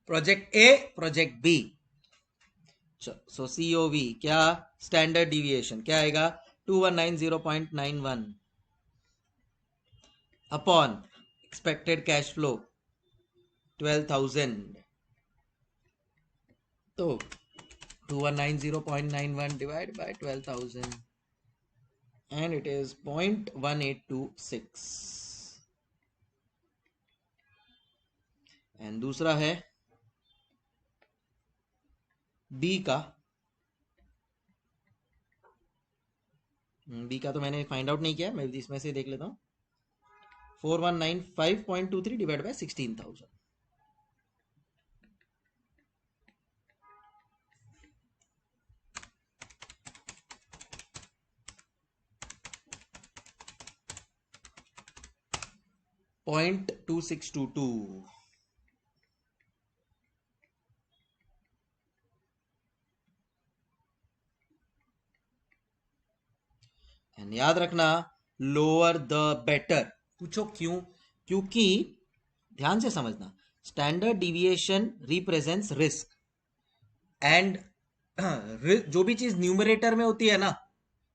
project A project B. So COV क्या, स्टैंडर्ड डिविएशन क्या आएगा 2190.91 अपॉन एक्सपेक्टेड कैश फ्लो 12,000। तो 2190.91 divide by 12,000 and it is 0.1826। And दूसरा है बी का। बी का तो मैंने फाइंड आउट नहीं किया, मैं इसमें से देख लेता हूँ। 4195.23 डिवाइड बाय 16,000। .2622। एंड याद रखना लोअर द बेटर। पूछो क्यों? क्योंकि ध्यान से समझना, standard deviation represents risk and जो भी चीज न्यूमरेटर में होती है ना,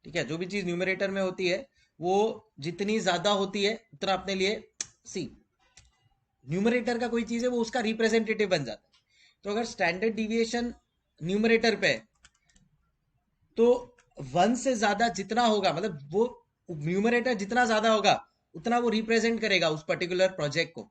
ठीक है, जो भी चीज न्यूमरेटर में होती है वो जितनी ज्यादा होती है उतना अपने लिए, सी न्यूमरेटर का कोई चीज है वो उसका रिप्रेजेंटेटिव बन जाता है। तो अगर स्टैंडर्ड डिविएशन न्यूमरेटर पे है तो 1 से ज्यादा जितना होगा, मतलब वो न्यूमरेटर जितना ज्यादा होगा उतना वो रिप्रेजेंट करेगा उस पर्टिकुलर प्रोजेक्ट को।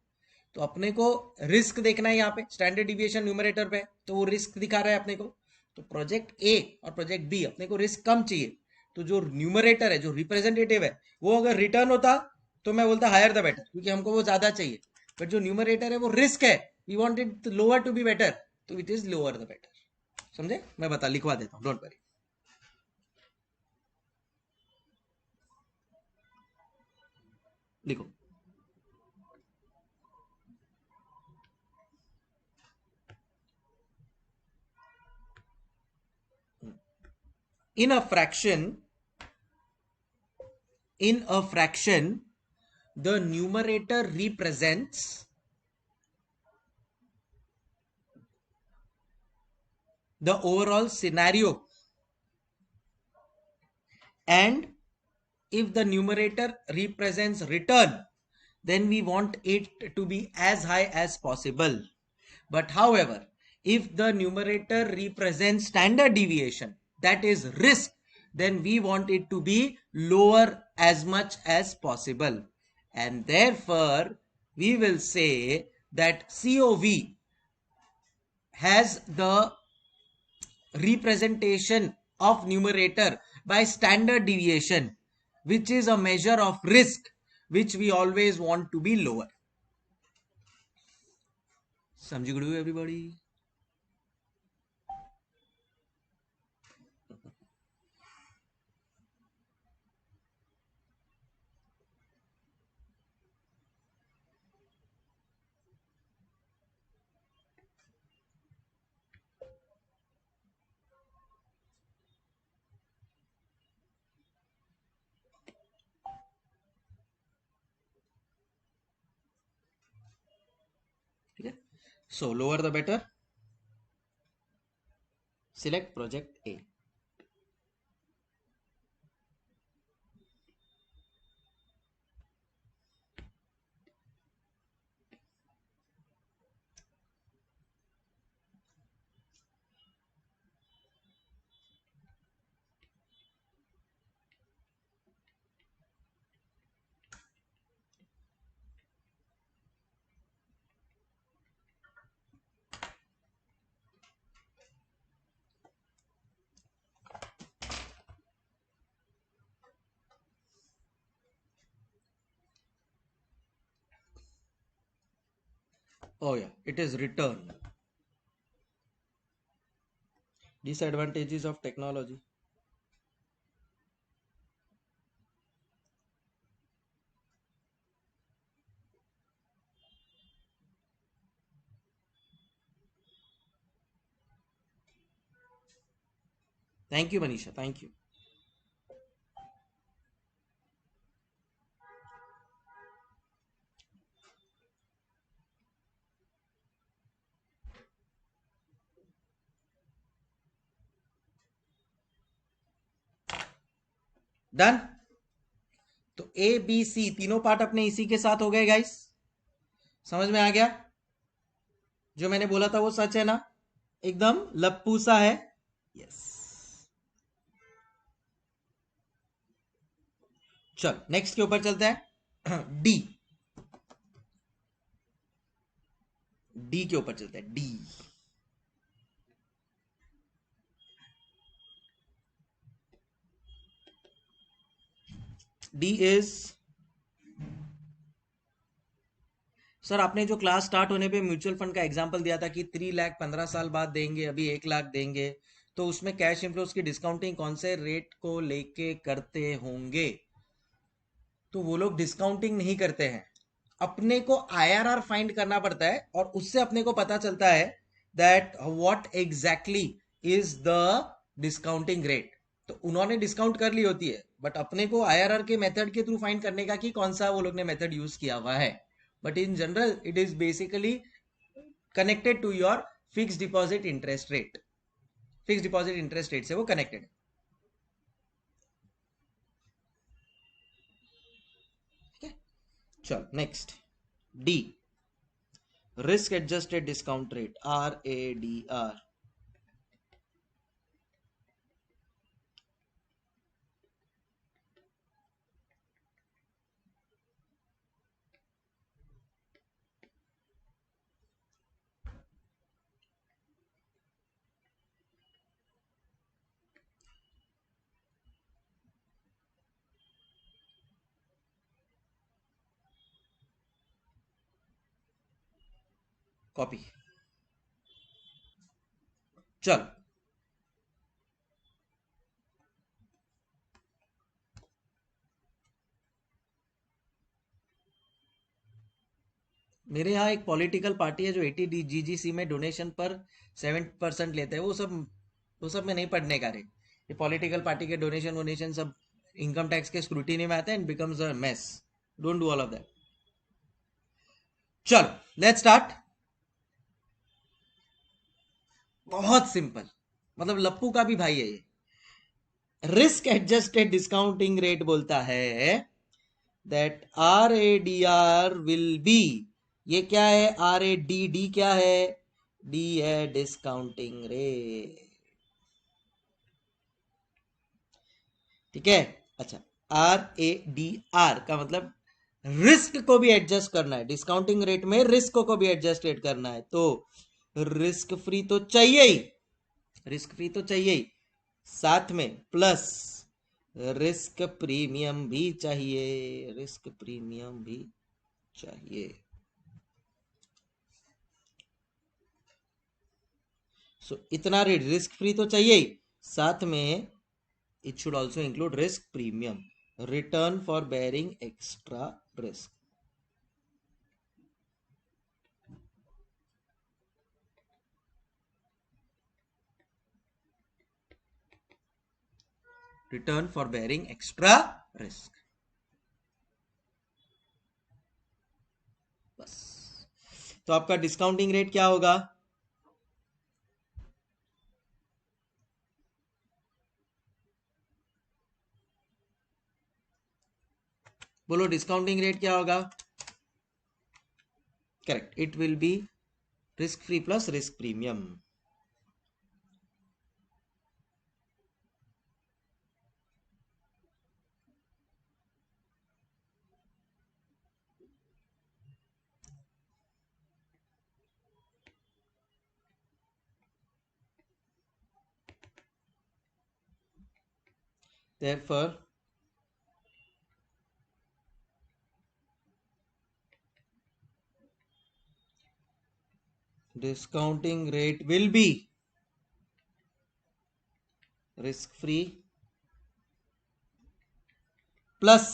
तो अपने को रिस्क देखना है यहाँ पे, स्टैंडर्ड डिविएशन न्यूमरेटर पे तो वो रिस्क दिखा रहा है अपने को। तो प्रोजेक्ट ए और प्रोजेक्ट बी अपने को रिस्क कम चाहिए, तो जो न्यूमरेटर है, जो रिप्रेजेंटेटिव है, वो अगर रिटर्न होता तो मैं बोलता हायर द बेटर, क्योंकि हमको वो ज्यादा चाहिए। बट जो न्यूमरेटर है वो रिस्क है, we want it lower to be better, तो it is lower the better. समझे? मैं बता लिखवा देता हूँ, डोंट वरी। लिखो। in a fraction in a fraction the numerator represents the overall scenario, and if the numerator represents return, then we want it to be as high as possible. But however, if the numerator represents standard deviation, that is risk, then we want it to be lower as much as possible. And therefore, we will say that COV has the representation of numerator by standard deviation, which is a measure of risk, which we always want to be lower. समझी good everybody? ठीक है, सो lower the better, select project A. Oh yeah, it is return. Disadvantages of technology. Thank you, Manisha. Thank you. Done. तो ए B सी तीनों part अपने इसी के साथ हो गए गाइस। समझ में आ गया? जो मैंने बोला था वो सच है ना? एकदम लप्पू सा है। यस। चल नेक्स्ट के ऊपर चलते हैं। डी, डी के ऊपर चलते हैं। डी, डी इज, सर आपने जो क्लास स्टार्ट होने पे म्यूचुअल फंड का एग्जांपल दिया था कि 3 लाख 15 साल बाद देंगे, अभी 1 लाख देंगे, तो उसमें कैश इनफ्लोस की डिस्काउंटिंग कौन से रेट को लेके करते होंगे? तो वो लोग डिस्काउंटिंग नहीं करते हैं, अपने को आईआरआर फाइंड करना पड़ता है और उससे अपने को पता चलता है that what exactly is the discounting rate. तो उन्होंने डिस्काउंट कर ली होती है, बट अपने को आईआरआर के मेथड के थ्रू फाइंड करने का कि कौन सा वो लोग ने मेथड यूज किया हुआ है। but in general it is basically connected to your fixed deposit interest rate. Fix deposit interest rate से वो कनेक्टेड है. ठीक है, चल next D, risk adjusted discount rate, RADR. Copy. चल मेरे यहाँ एक पॉलिटिकल पार्टी है जो 80 GGC में डोनेशन पर 7% लेते हैं. वो सब में नहीं पढ़ने का रे. ये पॉलिटिकल पार्टी के डोनेशन वोनेशन सब इनकम टैक्स के स्क्रूटिनी में आते हैं and becomes a mess. Don't do all of that. चल लेट्स स्टार्ट. बहुत सिंपल, मतलब लप्पू का भी भाई है ये. रिस्क एडजस्टेड डिस्काउंटिंग रेट बोलता है दैट RADR विल बी, ये क्या है, RADD क्या है, डी है डिस्काउंटिंग रेट. ठीक है. अच्छा, RADR का मतलब रिस्क को भी एडजस्ट करना है. डिस्काउंटिंग रेट में रिस्क को भी एडजस्टेड करना है, तो रिस्क फ्री तो चाहिए ही, रिस्क फ्री तो चाहिए ही, साथ में प्लस रिस्क प्रीमियम भी चाहिए, रिस्क प्रीमियम भी चाहिए. सो इतना रेट रिस्क फ्री तो चाहिए ही, साथ में it should also include risk premium, return for bearing extra risk. Return for bearing extra risk. बस. तो आपका डिस्काउंटिंग रेट क्या होगा, बोलो डिस्काउंटिंग रेट क्या होगा. Correct, it will be risk free plus risk premium. Therefore, discounting rate will be risk free plus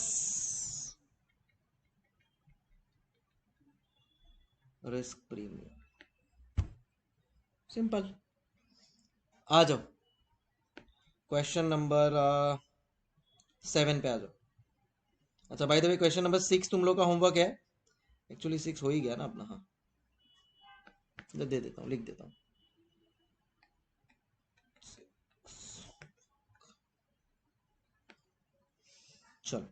risk premium. Simple. आ जाओ क्वेश्चन नंबर 7 पे आ जाओ. अच्छा by the way question number 6 तुम लोग का होमवर्क है. एक्चुअली 6 हो ही गया ना अपना. हाँ दे देता हूँ, लिख देता हूँ. चलो,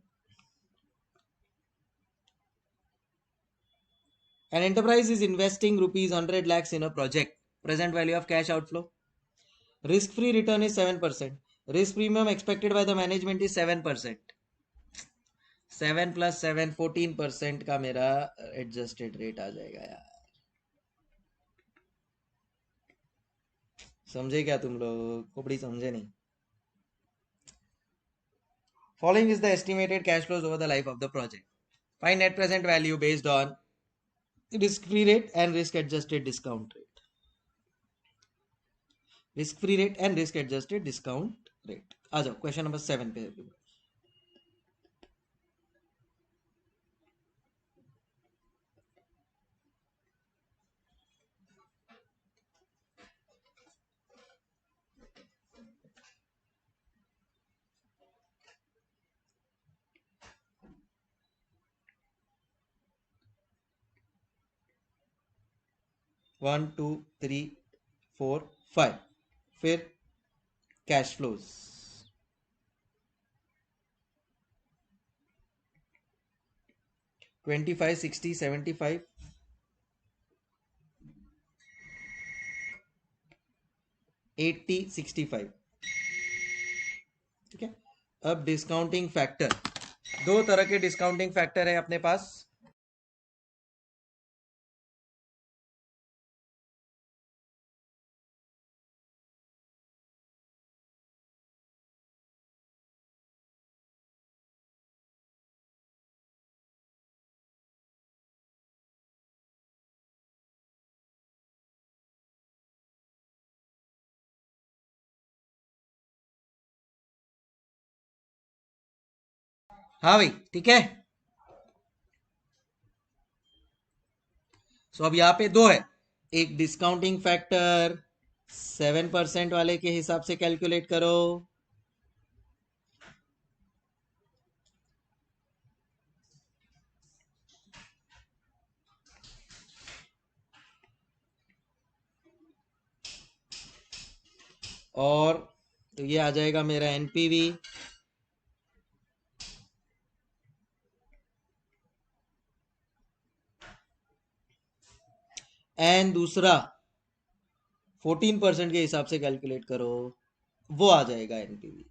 an enterprise is investing rupees 100 lakhs in a project. Present value of cash outflow. Risk free return is 7%. Risk premium expected by the management is 7%. 7 plus 7 14% का मेरा एडजस्टेड रेट आ जाएगा यार. समझे क्या तुम लोग, खोपड़ी समझे नहीं. Following is the estimated cash flows over the life of the project. Find net present value based on risk free rate and risk adjusted discount rate. Risk free rate and risk adjusted discount rate. आ जाओ question number 7 पे. 1 2 3 4 5। फिर cash flows 25 60 75 80 65। ठीक है। अब discounting factor, दो तरह के discounting factor है अपने पास। हाँ भाई, ठीक है। सो अब यहाँ पे दो है, एक डिस्काउंटिंग फैक्टर 7% वाले के हिसाब से कैलकुलेट करो, और तो ये आ जाएगा मेरा एनपीवी। एंड दूसरा 14% के हिसाब से कैलकुलेट करो, वो आ जाएगा एनपीवी।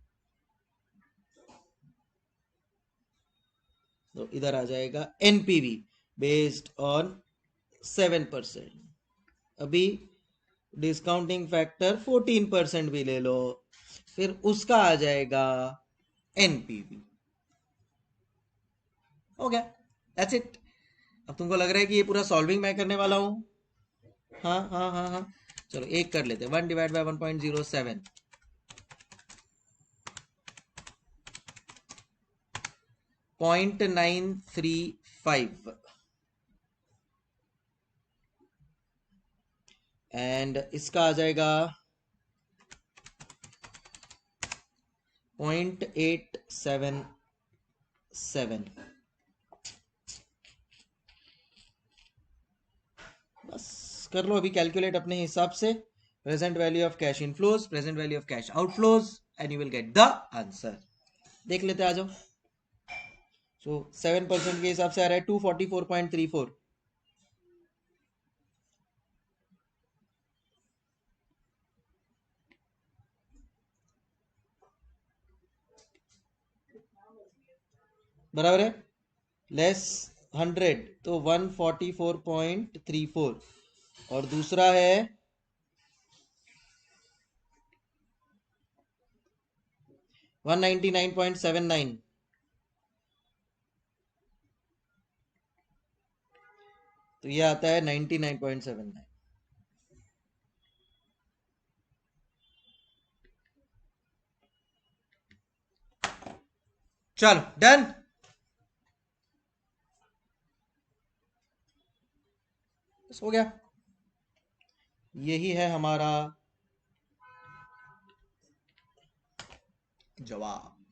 तो इधर आ जाएगा एनपीवी बेस्ड ऑन 7%। अभी डिस्काउंटिंग फैक्टर 14% भी ले लो, फिर उसका आ जाएगा एनपीवी। हो गया, दैट्स इट। अब तुमको लग रहा है कि ये पूरा सॉल्विंग मैं करने वाला हूं? हाँ हाँ हाँ हाँ, चलो एक कर लेते हैं। 1 डिवाइड बाय 1.07 0.935 एंड इसका आ जाएगा 0.877। बस कर लो अभी कैलकुलेट अपने हिसाब से, present value of cash inflows, present value of cash outflows, and you will get the answer. देख लेते, आ जाओ। सो 7% के हिसाब से आ रहा है 244.34। बराबर है, लेस 100 तो 144.34, और दूसरा है 199.79, तो ये आता है 99.79। चलो डन। बस हो गया, यही है हमारा जवाब।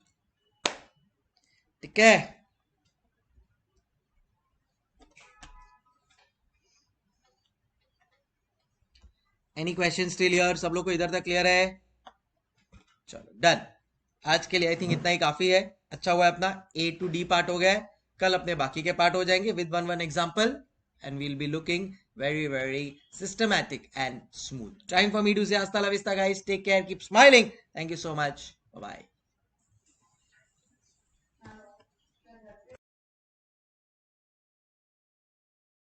ठीक है, एनी क्वेश्चन स्टिल हियर? सब लोग को इधर तक क्लियर है? चलो डन। आज के लिए आई थिंक इतना ही काफी है। अच्छा हुआ अपना ए टू डी पार्ट हो गया है, कल अपने बाकी के पार्ट हो जाएंगे with one example, and we'll be looking very very systematic and smooth. Time for me to say hasta la vista guys, take care, keep smiling, thank you so much, bye bye.